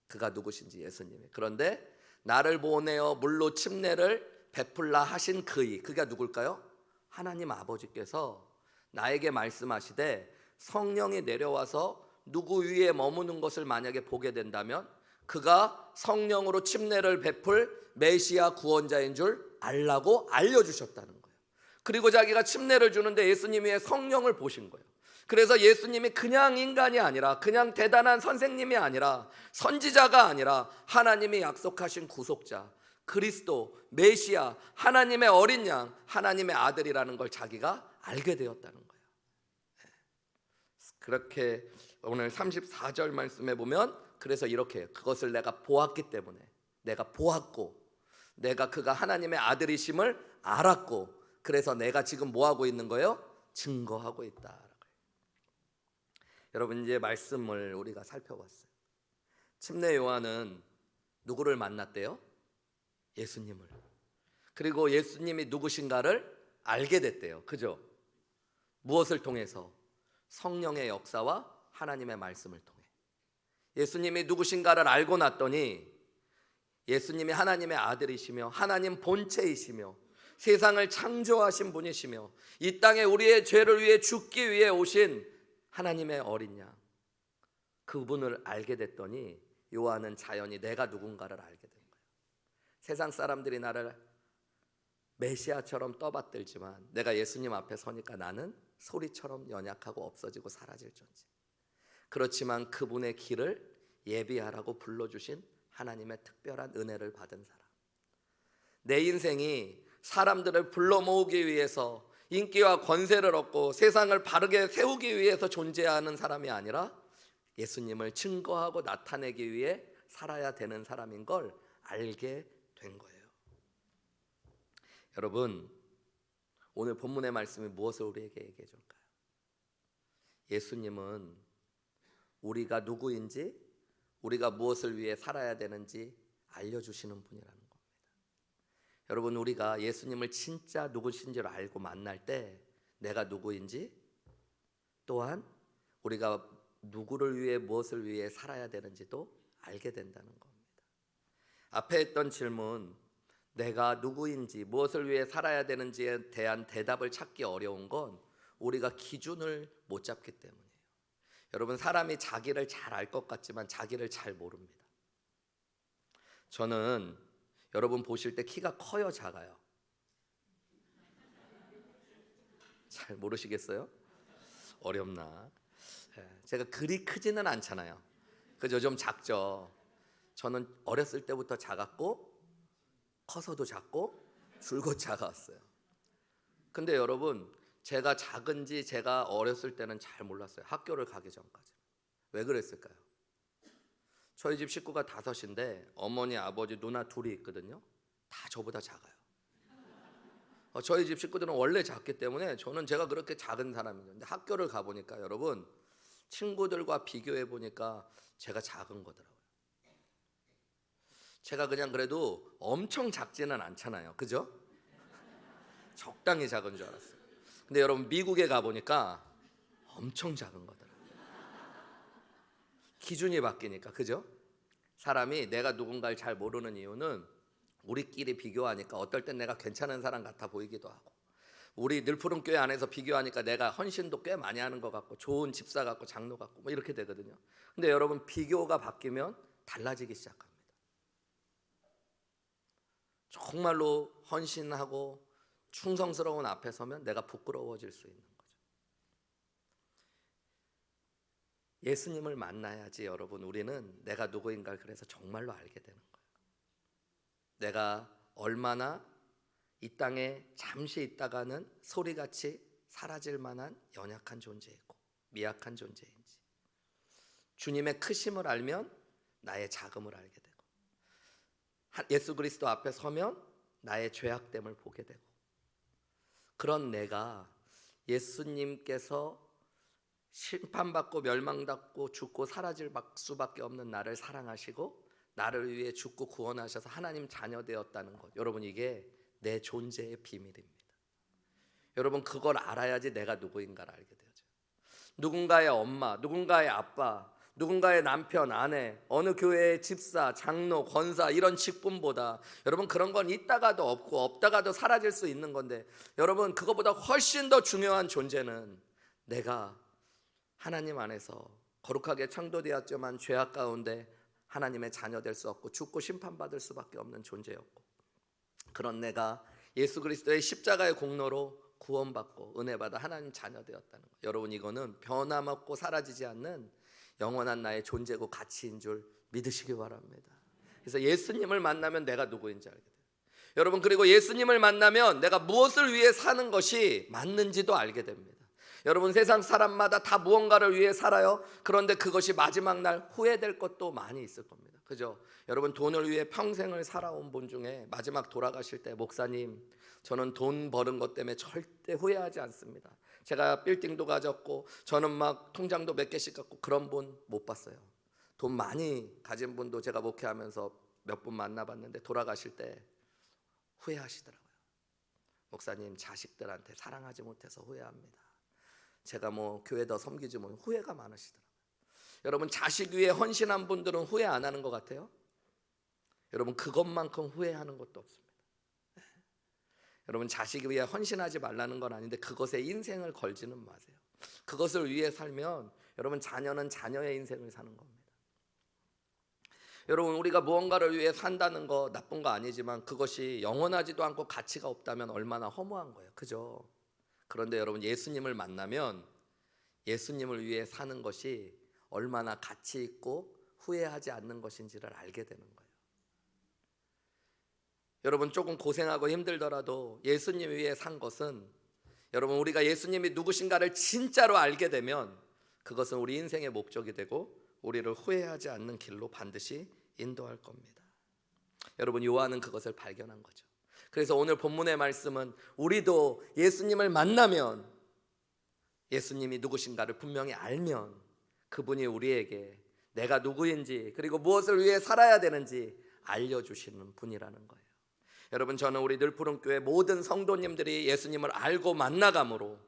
그가 누구신지 예수님이. 그런데 나를 보내어 물로 침례를 베풀라 하신 그가 누굴까요? 하나님 아버지께서 나에게 말씀하시되 성령이 내려와서 누구 위에 머무는 것을 만약에 보게 된다면 그가 성령으로 침례를 베풀 메시아 구원자인 줄 알라고 알려주셨다는 거예요. 그리고 자기가 침례를 주는데 예수님 위에 성령을 보신 거예요. 그래서 예수님이 그냥 인간이 아니라 그냥 대단한 선생님이 아니라 선지자가 아니라 하나님이 약속하신 구속자 그리스도 메시아 하나님의 어린 양 하나님의 아들이라는 걸 자기가 알게 되었다는 거예요. 그렇게 오늘 34절 말씀에 보면 그래서 이렇게 그것을 내가 보았기 때문에 내가 보았고 내가 그가 하나님의 아들이심을 알았고 그래서 내가 지금 뭐하고 있는 거예요? 증거하고 있다. 여러분 이제 말씀을 우리가 살펴봤어요. 침례 요한은 누구를 만났대요? 예수님을. 그리고 예수님이 누구신가를 알게 됐대요. 그죠? 무엇을 통해서? 성령의 역사와 하나님의 말씀을 통해. 예수님이 누구신가를 알고 났더니 예수님이 하나님의 아들이시며 하나님 본체이시며 세상을 창조하신 분이시며 이 땅에 우리의 죄를 위해 죽기 위해 오신 하나님의 어린 양, 그분을 알게 됐더니 요한은 자연히 내가 누군가를 알게 된 거예요. 세상 사람들이 나를 메시아처럼 떠받들지만 내가 예수님 앞에 서니까 나는 소리처럼 연약하고 없어지고 사라질 존재. 그렇지만 그분의 길을 예비하라고 불러주신 하나님의 특별한 은혜를 받은 사람. 내 인생이 사람들을 불러 모으기 위해서 인기와 권세를 얻고 세상을 바르게 세우기 위해서 존재하는 사람이 아니라 예수님을 증거하고 나타내기 위해 살아야 되는 사람인 걸 알게 된 거예요. 여러분, 오늘 본문의 말씀이 무엇을 우리에게 얘기해 줄까요? 예수님은 우리가 누구인지, 우리가 무엇을 위해 살아야 되는지 알려주시는 분이라는 겁니다. 여러분, 우리가 예수님을 진짜 누구신지를 알고 만날 때 내가 누구인지, 또한 우리가 누구를 위해 무엇을 위해 살아야 되는지도 알게 된다는 겁니다. 앞에 했던 질문, 내가 누구인지 무엇을 위해 살아야 되는지에 대한 대답을 찾기 어려운 건 우리가 기준을 못 잡기 때문이에요. 여러분, 사람이 자기를 잘 알 것 같지만 자기를 잘 모릅니다. 저는 여러분 보실 때 키가 커요, 작아요? 잘 모르시겠어요? 어렵나? 제가 그리 크지는 않잖아요. 그죠? 좀 작죠. 저는 어렸을 때부터 작았고 커서도 작고 줄곧 작았어요. 근데 여러분, 제가 작은지 제가 어렸을 때는 잘 몰랐어요. 학교를 가기 전까지. 왜 그랬을까요? 저희 집 식구가 5인데 어머니, 아버지, 누나 둘이 있거든요. 다 저보다 작아요. 저희 집 식구들은 원래 작기 때문에 저는 제가 그렇게 작은 사람이에요. 근데 학교를 가보니까 여러분, 친구들과 비교해 보니까 제가 작은 거더라고요. 제가 그냥 그래도 엄청 작지는 않잖아요. 그죠? 적당히 작은 줄 알았어요. 근데 여러분, 미국에 가보니까 엄청 작은 거더라고요. 기준이 바뀌니까. 그죠? 사람이 내가 누군가를 잘 모르는 이유는 우리끼리 비교하니까 어떨 땐 내가 괜찮은 사람 같아 보이기도 하고, 우리 늘푸른 교회 안에서 비교하니까 내가 헌신도 꽤 많이 하는 것 같고 좋은 집사 같고 장로 같고 뭐 이렇게 되거든요. 근데 여러분, 비교가 바뀌면 달라지기 시작합니다. 정말로 헌신하고 충성스러운 앞에 서면 내가 부끄러워질 수 있는 거죠. 예수님을 만나야지 여러분, 우리는 내가 누구인가를 그래서 정말로 알게 되는 거예요. 내가 얼마나 이 땅에 잠시 있다가는 소리같이 사라질 만한 연약한 존재이고 미약한 존재인지, 주님의 크심을 알면 나의 작음을 알게 되고, 예수 그리스도 앞에 서면 나의 죄악됨을 보게 되고, 그런 내가 예수님께서 심판받고 멸망받고 죽고 사라질 수밖에 없는 나를 사랑하시고 나를 위해 죽고 구원하셔서 하나님 자녀 되었다는 것, 여러분, 이게 내 존재의 비밀입니다. 여러분, 그걸 알아야지 내가 누구인가를 알게 되죠. 누군가의 엄마, 누군가의 아빠, 누군가의 남편, 아내, 어느 교회의 집사, 장로, 권사, 이런 직분보다 여러분, 그런 건 있다가도 없고 없다가도 사라질 수 있는 건데, 여러분, 그거보다 훨씬 더 중요한 존재는 내가 하나님 안에서 거룩하게 창조되었지만 죄악 가운데 하나님의 자녀 될 수 없고 죽고 심판받을 수밖에 없는 존재였고, 그런 내가 예수 그리스도의 십자가의 공로로 구원받고 은혜받아 하나님 자녀 되었다는 것, 여러분, 이거는 변함없고 사라지지 않는 영원한 나의 존재고 가치인 줄 믿으시기 바랍니다. 그래서 예수님을 만나면 내가 누구인지 알게 돼요. 여러분, 그리고 예수님을 만나면 내가 무엇을 위해 사는 것이 맞는지도 알게 됩니다. 여러분, 세상 사람마다 다 무언가를 위해 살아요. 그런데 그것이 마지막 날 후회될 것도 많이 있을 겁니다. 그죠? 여러분, 돈을 위해 평생을 살아온 분 중에 마지막 돌아가실 때, 목사님, 저는 돈 버는 것 때문에 절대 후회하지 않습니다. 제가 빌딩도 가졌고 저는 막 통장도 몇 개씩 갖고, 그런 분 못 봤어요. 돈 많이 가진 분도 제가 목회하면서 몇 분 만나봤는데 돌아가실 때 후회하시더라고요. 목사님, 자식들한테 사랑하지 못해서 후회합니다. 제가 뭐 교회 더 섬기지 못, 후회가 많으시더라고요. 여러분, 자식 위에 헌신한 분들은 후회 안 하는 것 같아요? 여러분, 그것만큼 후회하는 것도 없습니다. 여러분 자식 위해 헌신하지 말라는 건 아닌데 그것에 인생을 걸지는 마세요. 그것을 위해 살면 여러분 자녀는 자녀의 인생을 사는 겁니다. 여러분 우리가 무언가를 위해 산다는 거 나쁜 거 아니지만 그것이 영원하지도 않고 가치가 없다면 얼마나 허무한 거예요. 그죠? 그런데 여러분 예수님을 만나면 예수님을 위해 사는 것이 얼마나 가치 있고 후회하지 않는 것인지를 알게 되는 거예요. 여러분 조금 고생하고 힘들더라도 예수님 위해 산 것은 여러분 우리가 예수님이 누구신가를 진짜로 알게 되면 그것은 우리 인생의 목적이 되고 우리를 후회하지 않는 길로 반드시 인도할 겁니다. 여러분 요한은 그것을 발견한 거죠. 그래서 오늘 본문의 말씀은 우리도 예수님을 만나면 예수님이 누구신가를 분명히 알면 그분이 우리에게 내가 누구인지 그리고 무엇을 위해 살아야 되는지 알려주시는 분이라는 거예요. 여러분 저는 우리 늘푸른교회 모든 성도님들이 예수님을 알고 만나감으로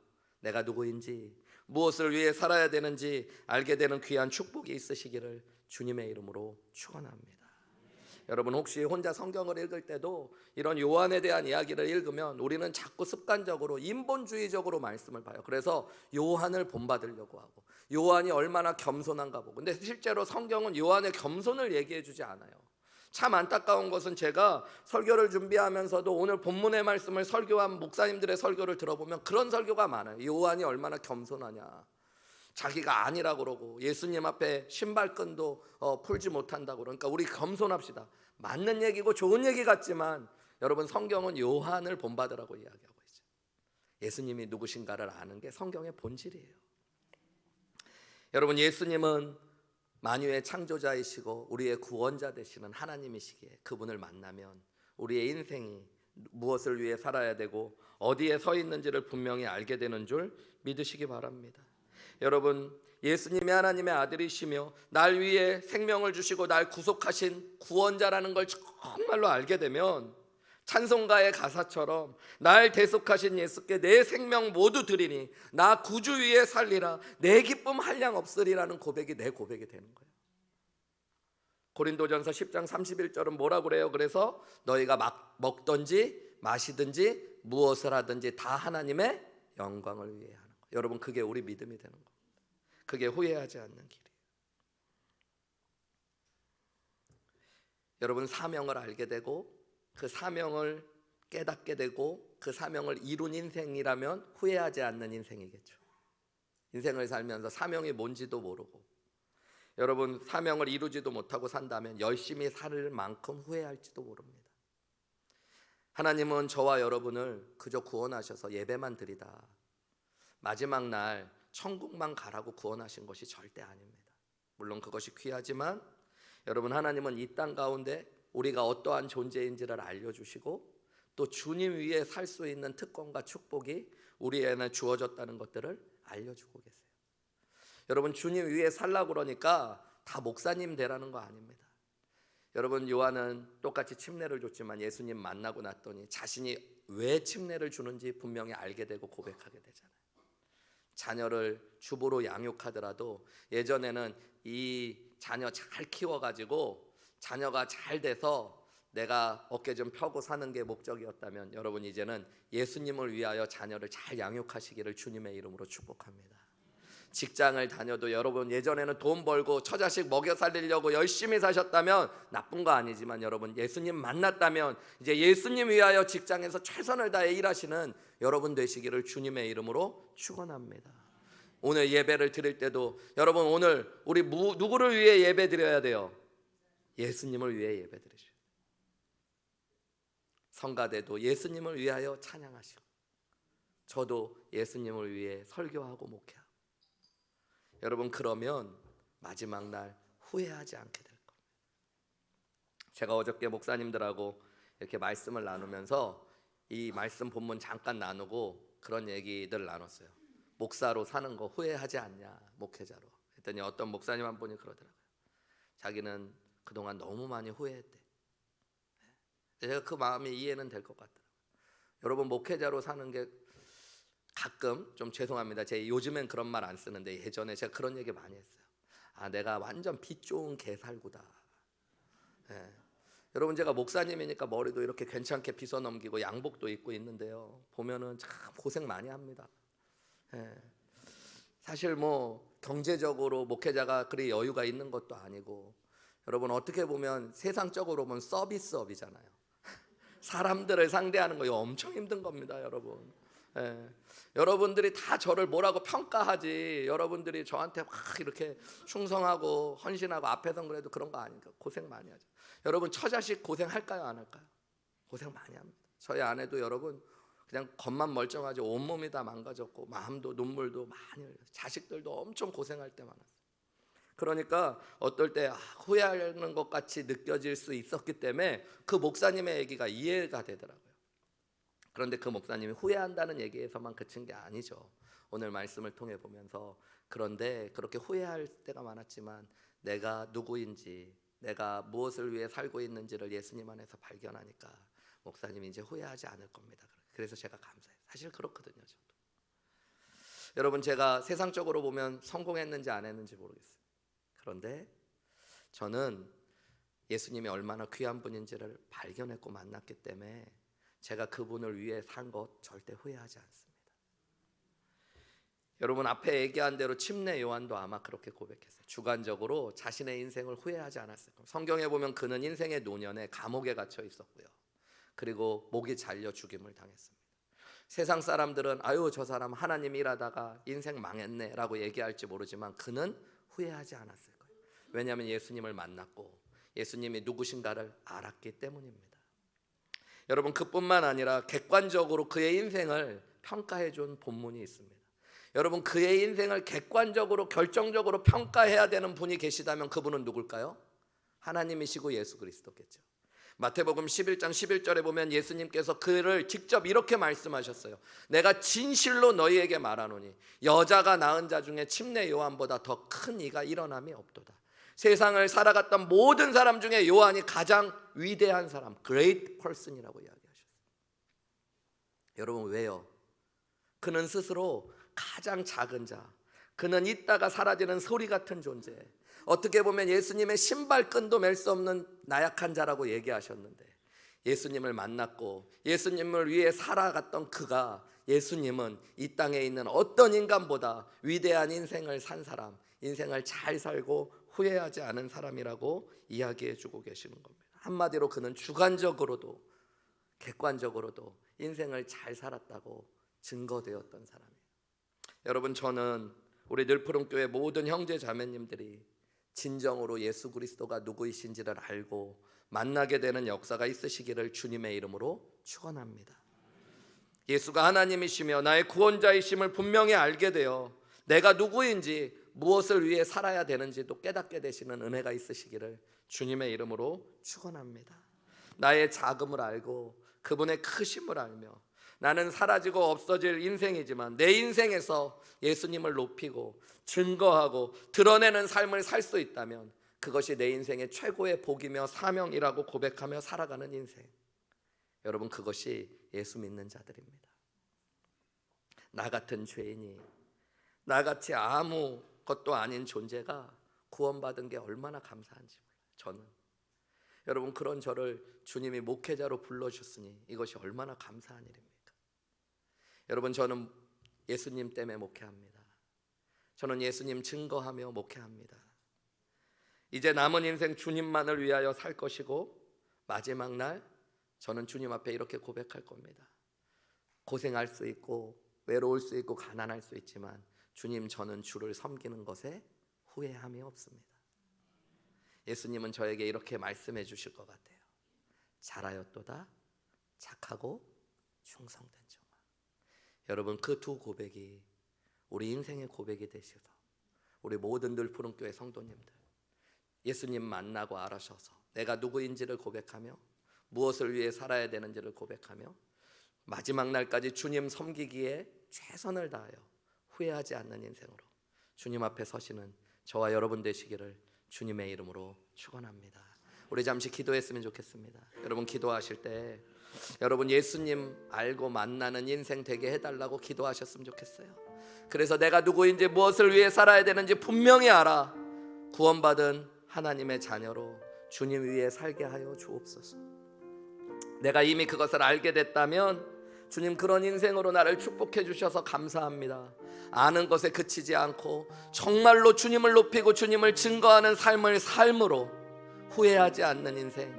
내가 누구인지 무엇을 위해 살아야 되는지 알게 되는 귀한 축복이 있으시기를 주님의 이름으로 축원합니다. 여러분 혹시 혼자 성경을 읽을 때도 이런 요한에 대한 이야기를 읽으면 우리는 자꾸 습관적으로 인본주의적으로 말씀을 봐요. 그래서 요한을 본받으려고 하고 요한이 얼마나 겸손한가 보고. 근데 실제로 성경은 요한의 겸손을 얘기해 주지 않아요. 참 안타까운 것은 제가 설교를 준비하면서도 오늘 본문의 말씀을 설교한 목사님들의 설교를 들어보면 그런 설교가 많아요. 요한이 얼마나 겸손하냐, 자기가 아니라고 그러고 예수님 앞에 신발끈도 풀지 못한다고. 그러니까 우리 겸손합시다. 맞는 얘기고 좋은 얘기 같지만 여러분 성경은 요한을 본받으라고 이야기하고 있죠. 예수님이 누구신가를 아는 게 성경의 본질이에요. 여러분 예수님은 만유의 창조자이시고 우리의 구원자 되시는 하나님이시기에 그분을 만나면 우리의 인생이 무엇을 위해 살아야 되고 어디에 서 있는지를 분명히 알게 되는 줄 믿으시기 바랍니다. 여러분 예수님이 하나님의 아들이시며 날 위해 생명을 주시고 날 구속하신 구원자라는 걸 정말로 알게 되면 찬송가의 가사처럼 날 대속하신 예수께 내 생명 모두 드리니 나 구주 위에 살리라 내 기쁨 한량 없으리라는 고백이 내 고백이 되는 거예요. 고린도전서 10장 31절은 뭐라고 그래요? 그래서 너희가 먹든지 마시든지 무엇을 하든지 다 하나님의 영광을 위해 하는 거예요. 여러분 그게 우리 믿음이 되는 겁니다. 그게 후회하지 않는 길이에요. 여러분 사명을 알게 되고 그 사명을 깨닫게 되고 그 사명을 이룬 인생이라면 후회하지 않는 인생이겠죠. 인생을 살면서 사명이 뭔지도 모르고 여러분 사명을 이루지도 못하고 산다면 열심히 살 만큼 후회할지도 모릅니다. 하나님은 저와 여러분을 그저 구원하셔서 예배만 드리다 마지막 날 천국만 가라고 구원하신 것이 절대 아닙니다. 물론 그것이 귀하지만 여러분 하나님은 이 땅 가운데 우리가 어떠한 존재인지를 알려주시고 또 주님 위에 살 수 있는 특권과 축복이 우리에게 주어졌다는 것들을 알려주고 계세요. 여러분 주님 위에 살라고 그러니까 다 목사님 되라는 거 아닙니다. 여러분 요한은 똑같이 침례를 줬지만 예수님 만나고 났더니 자신이 왜 침례를 주는지 분명히 알게 되고 고백하게 되잖아요. 자녀를 주부로 양육하더라도 예전에는 이 자녀 잘 키워가지고 자녀가 잘 돼서 내가 어깨 좀 펴고 사는 게 목적이었다면 여러분 이제는 예수님을 위하여 자녀를 잘 양육하시기를 주님의 이름으로 축복합니다. 직장을 다녀도 여러분 예전에는 돈 벌고 처자식 먹여 살리려고 열심히 사셨다면 나쁜 거 아니지만 여러분 예수님 만났다면 이제 예수님 위하여 직장에서 최선을 다해 일하시는 여러분 되시기를 주님의 이름으로 축원합니다. 오늘 예배를 드릴 때도 여러분 오늘 우리 누구를 위해 예배 드려야 돼요? 예수님을 위해 예배 드리셔야 돼요. 성가대도 예수님을 위하여 찬양하시고 저도 예수님을 위해 설교하고 목회하고 여러분 그러면 마지막 날 후회하지 않게 될 겁니다. 제가 어저께 목사님들하고 이렇게 말씀을 나누면서 이 말씀 본문 잠깐 나누고 그런 얘기들 나눴어요. 목사로 사는 거 후회하지 않냐, 목회자로. 했더니 어떤 목사님 한 분이 그러더라고요. 자기는 그동안 너무 많이 후회했대. 제가 그 마음이 이해는 될 것 같더라고요. 여러분 목회자로 사는 게 가끔 좀 죄송합니다. 제가 요즘엔 그런 말 안 쓰는데 예전에 제가 그런 얘기 많이 했어요. 아 내가 완전 빛 좋은 개살구다. 여러분 제가 목사님이니까 머리도 이렇게 괜찮게 빗어 넘기고 양복도 입고 있는데요. 보면은 참 고생 많이 합니다. 예. 사실 뭐 경제적으로 목회자가 그리 여유가 있는 것도 아니고 여러분 어떻게 보면 세상적으로 보면 서비스업이잖아요. 사람들을 상대하는 거 이거 엄청 힘든 겁니다, 여러분. 예. 여러분들이 다 저를 뭐라고 평가하지 여러분들이 저한테 막 이렇게 충성하고 헌신하고 앞에선 그래도 그런 거 아니니까 고생 많이 하죠. 여러분 처자식 고생할까요 안 할까요? 고생 많이 합니다. 저희 아내도 여러분 그냥 겉만 멀쩡하지 온몸이 다 망가졌고 마음도 눈물도 많이 흘려요. 자식들도 엄청 고생할 때 많았어요. 그러니까 어떨 때 후회하는 것 같이 느껴질 수 있었기 때문에 그 목사님의 얘기가 이해가 되더라고요. 그런데 그 목사님이 후회한다는 얘기에서만 그친 게 아니죠. 오늘 말씀을 통해 보면서 그런데 그렇게 후회할 때가 많았지만 내가 누구인지 내가 무엇을 위해 살고 있는지를 예수님 안에서 발견하니까 목사님이 이제 후회하지 않을 겁니다. 그래서 제가 감사해요. 사실 그렇거든요. 저도. 여러분 제가 세상적으로 보면 성공했는지 안 했는지 모르겠어요. 그런데 저는 예수님이 얼마나 귀한 분인지를 발견했고 만났기 때문에 제가 그분을 위해 산 것 절대 후회하지 않습니다. 여러분 앞에 얘기한 대로 침례 요한도 아마 그렇게 고백했어요. 주관적으로 자신의 인생을 후회하지 않았어요. 성경에 보면 그는 인생의 노년에 감옥에 갇혀 있었고요. 그리고 목이 잘려 죽임을 당했습니다. 세상 사람들은 아유 저 사람 하나님 일하다가 인생 망했네 라고 얘기할지 모르지만 그는 후회하지 않았을 거예요. 왜냐하면 예수님을 만났고 예수님이 누구신가를 알았기 때문입니다. 여러분 그뿐만 아니라 객관적으로 그의 인생을 평가해 준 본문이 있습니다. 여러분 그의 인생을 객관적으로 결정적으로 평가해야 되는 분이 계시다면 그분은 누굴까요? 하나님이시고 예수 그리스도겠죠. 마태복음 11장 11절에 보면 예수님께서 그를 직접 이렇게 말씀하셨어요. 내가 진실로 너희에게 말하노니 여자가 낳은 자 중에 침례 요한보다 더 큰 이가 일어남이 없도다. 세상을 살아갔던 모든 사람 중에 요한이 가장 위대한 사람, great person이라고 이야기하셨어요. 여러분 왜요? 그는 스스로 가장 작은 자, 그는 있다가 사라지는 소리 같은 존재, 어떻게 보면 예수님의 신발끈도 맬 수 없는 나약한 자라고 얘기하셨는데 예수님을 만났고 예수님을 위해 살아갔던 그가 예수님은 이 땅에 있는 어떤 인간보다 위대한 인생을 산 사람, 인생을 잘 살고 후회하지 않은 사람이라고 이야기해 주고 계시는 겁니다. 한마디로 그는 주관적으로도 객관적으로도 인생을 잘 살았다고 증거되었던 사람이에요. 여러분 저는 우리 늘푸른교회 모든 형제 자매님들이 진정으로 예수 그리스도가 누구이신지를 알고 만나게 되는 역사가 있으시기를 주님의 이름으로 축원합니다. 예수가 하나님이시며 나의 구원자이심을 분명히 알게 되어 내가 누구인지 무엇을 위해 살아야 되는지도 깨닫게 되시는 은혜가 있으시기를 주님의 이름으로 축원합니다. 나의 작음을 알고 그분의 크심을 알며 나는 사라지고 없어질 인생이지만 내 인생에서 예수님을 높이고 증거하고 드러내는 삶을 살 수 있다면 그것이 내 인생의 최고의 복이며 사명이라고 고백하며 살아가는 인생. 여러분 그것이 예수 믿는 자들입니다. 나 같은 죄인이 나같이 아무것도 아닌 존재가 구원받은 게 얼마나 감사한지 몰라요. 저는 여러분 그런 저를 주님이 목회자로 불러주셨으니 이것이 얼마나 감사한 일입니까? 여러분 저는 예수님 때문에 목회합니다. 저는 예수님 증거하며 목회합니다. 이제 남은 인생 주님만을 위하여 살 것이고 마지막 날 저는 주님 앞에 이렇게 고백할 겁니다. 고생할 수 있고 외로울 수 있고 가난할 수 있지만 주님 저는 주를 섬기는 것에 후회함이 없습니다. 예수님은 저에게 이렇게 말씀해 주실 것 같아요. 잘하였도다 착하고 충성된 종아. 여러분 그 두 고백이 우리 인생의 고백이 되셔서 우리 모든 늘푸른교회 성도님들 예수님 만나고 알아셔서 내가 누구인지를 고백하며 무엇을 위해 살아야 되는지를 고백하며 마지막 날까지 주님 섬기기에 최선을 다하여 후회하지 않는 인생으로 주님 앞에 서시는 저와 여러분 되시기를 주님의 이름으로 축원합니다. 우리 잠시 기도했으면 좋겠습니다. 여러분 기도하실 때 여러분 예수님 알고 만나는 인생 되게 해달라고 기도하셨으면 좋겠어요. 그래서 내가 누구인지 무엇을 위해 살아야 되는지 분명히 알아 구원받은 하나님의 자녀로 주님 위에 살게 하여 주옵소서. 내가 이미 그것을 알게 됐다면 주님 그런 인생으로 나를 축복해 주셔서 감사합니다. 아는 것에 그치지 않고 정말로 주님을 높이고 주님을 증거하는 삶을 삶으로 후회하지 않는 인생,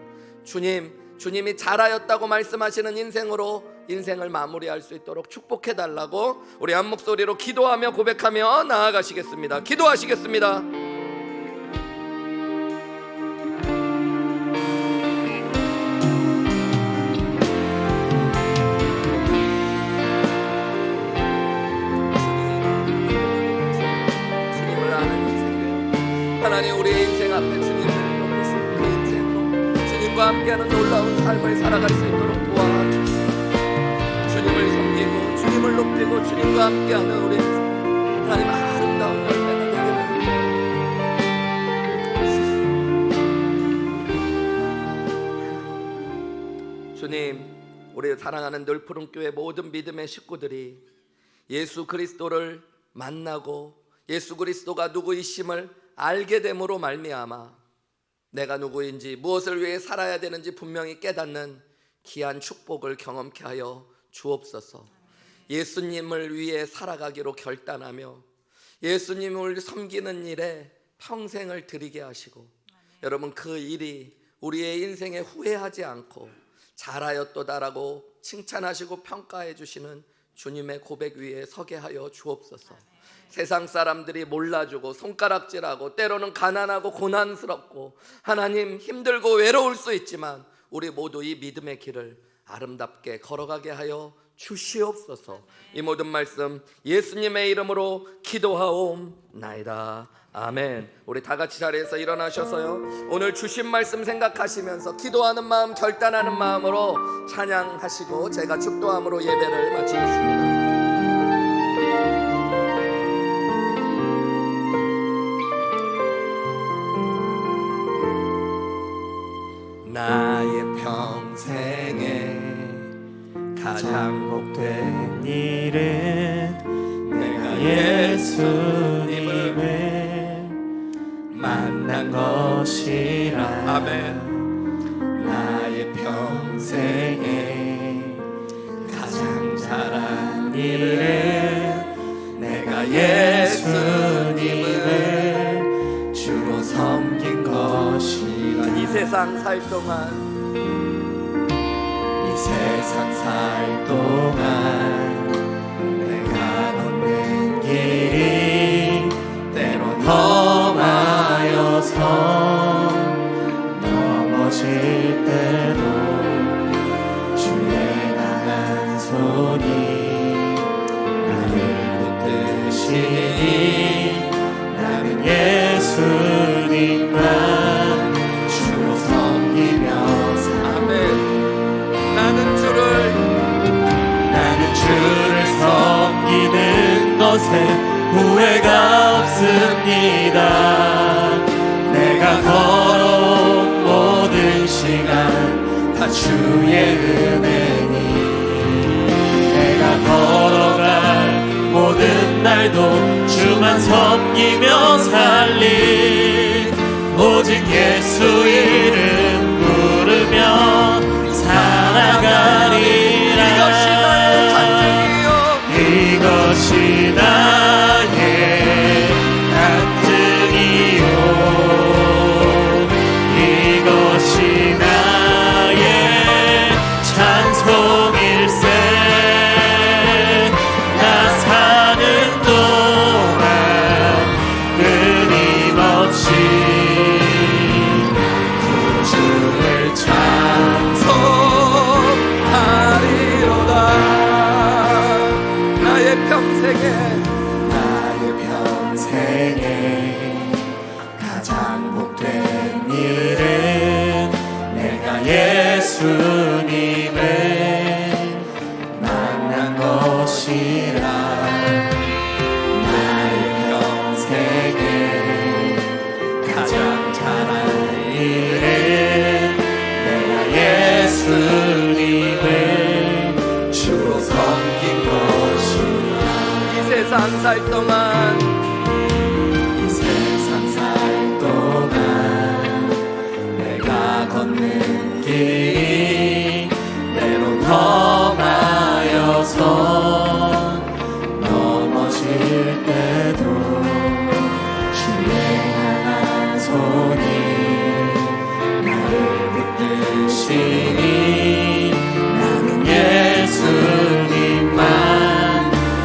주님이 잘하였다고 말씀하시는 인생으로 인생을 마무리할 수 있도록 축복해 달라고 우리 한 목소리로 기도하며 고백하며 나아가시겠습니다. 기도하시겠습니다. 주님을 아는 인생, 하나님 우리의 인생 앞에 주님을 높이시는 그 인생으로 주님과 함께하는 놀라운 삶을 살아갈 수 있도록 도와주시옵소서. 주님을 섬기고 주님을 높이고 주님과 함께하는 우리 인생, 하나님 아름다운 열매가 되기를. 주님, 우리 사랑하는 늘푸른교회 모든 믿음의 식구들이 예수 그리스도를 만나고 예수 그리스도가 누구이심을 알게 됨으로 말미암아 내가 누구인지 무엇을 위해 살아야 되는지 분명히 깨닫는 귀한 축복을 경험케 하여 주옵소서. 예수님을 위해 살아가기로 결단하며 예수님을 섬기는 일에 평생을 드리게 하시고 여러분 그 일이 우리의 인생에 후회하지 않고 잘하였도다라고 칭찬하시고 평가해 주시는 주님의 고백 위에 서게 하여 주옵소서. 세상 사람들이 몰라주고 손가락질하고 때로는 가난하고 고난스럽고 하나님 힘들고 외로울 수 있지만 우리 모두 이 믿음의 길을 아름답게 걸어가게 하여 주시옵소서. 이 모든 말씀 예수님의 이름으로 기도하옵나이다. 아멘. 우리 다 같이 자리에서 일어나셔서요, 오늘 주신 말씀 생각하시면서 기도하는 마음, 결단하는 마음으로 찬양하시고 제가 축도함으로 예배를 마치겠습니다. 나의 평생에 가장 복된 일은 내가 예수님을 만난 것이라. 아멘. 나의 평생에 가장 잘한 일은 내가 예수님을 주로 섬긴 것이라. 이 세상 살 동안 이 세상 살 동안 내가 걷는 길이 때론 험하여서 넘어질 때도 주의 강한 손이 나를 붙드시니 나는 예수님만 주로 섬기며 아멘. 나는 주를 섬기는 것에 후회가 없습니다. 내가 걸어온 모든 시간 다 주의 은혜니 내가 걸어갈 모든 날도 주만 섬기며 살리 오직 예수 이름 부르며 살아가리라. 이것이 나의 간증이요 이것이 나의 찬송일세. 나 사는 동안 끊임없이 주를 찬송하리로다. 나의 평생에 가장 복된 일은 내가 예수님을 만난 것이라. 나의 평생에 가장 잘한 일은 내가 예수님을 주로 섬긴 것이라. 이 세상 살 동안 이 세상 살 동안 내가 계시니 나는 예수님만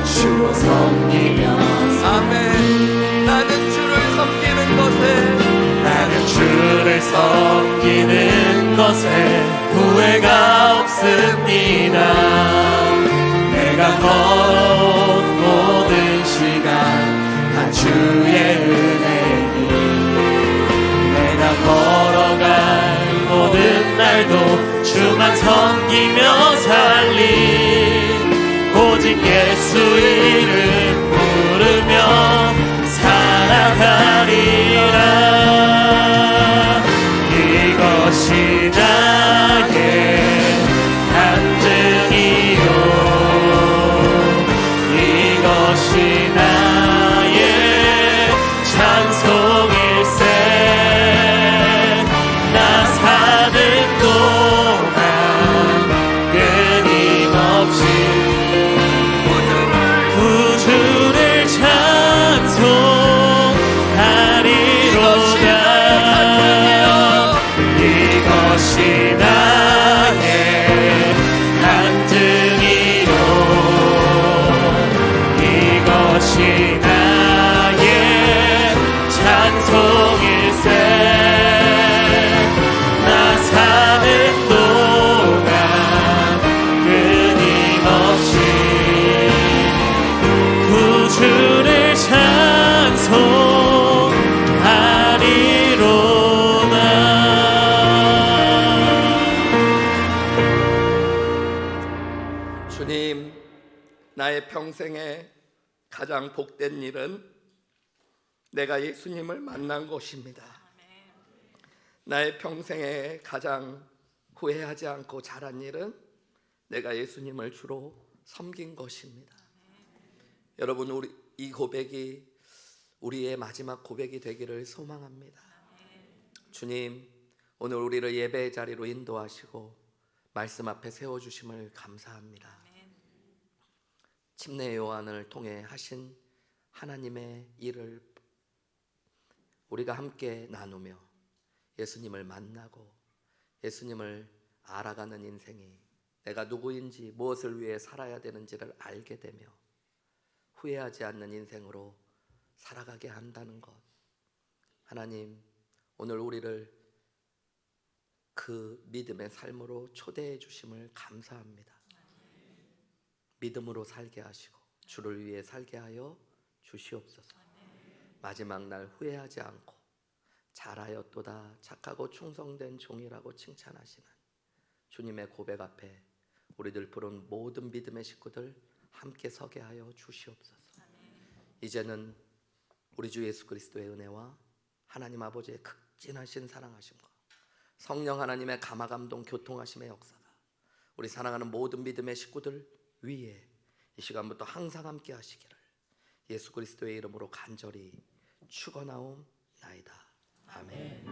주로 섬기며 아멘. 나는 주를 섬기는 것에 나는 주를 섬기는 것에 후회가 없습니다. 내가 걸어온 모든 시간 다 주의 은혜니 내가 걸어갈 모든 날도 주만 섬기며 살리 오직 예수 이름 부르며 살아가리라. 이것이 나의 간증이요 이것이 나의 찬송일세. 나 사는 동안 끊임없이 구주를 찬송하리로다. 이것이 나의 간증이요 이것이 나의 찬송일세. 나 사는 동안 끊임없이 구주를 찬송하리로다. 주님, 나의 평생에 가장 복된 일은 내가 예수님을 만난 것입니다. 나의 평생에 가장 후회하지 않고 잘한 일은 내가 예수님을 주로 섬긴 것입니다. 여러분, 우리 이 고백이 우리의 마지막 고백이 되기를 소망합니다. 주님, 오늘 우리를 예배의 자리로 인도하시고 말씀 앞에 세워주심을 감사합니다. 침례 요한을 통해 하신 하나님의 일을 우리가 함께 나누며 예수님을 만나고 예수님을 알아가는 인생이 내가 누구인지 무엇을 위해 살아야 되는지를 알게 되며 후회하지 않는 인생으로 살아가게 한다는 것, 하나님 오늘 우리를 그 믿음의 삶으로 초대해 주심을 감사합니다. 믿음으로 살게 하시고 주를 위해 살게 하여 주시옵소서. 마지막 날 후회하지 않고 잘하였도다 착하고 충성된 종이라고 칭찬하시는 주님의 고백 앞에 우리들 부른 모든 믿음의 식구들 함께 서게 하여 주시옵소서. 이제는 우리 주 예수 그리스도의 은혜와 하나님 아버지의 극진하신 사랑하심과 성령 하나님의 감화감동 교통하심의 역사가 우리 사랑하는 모든 믿음의 식구들 위에 이 시간부터 항상 함께 하시기를 예수 그리스도의 이름으로 간절히 축원하옵나이다. 아멘.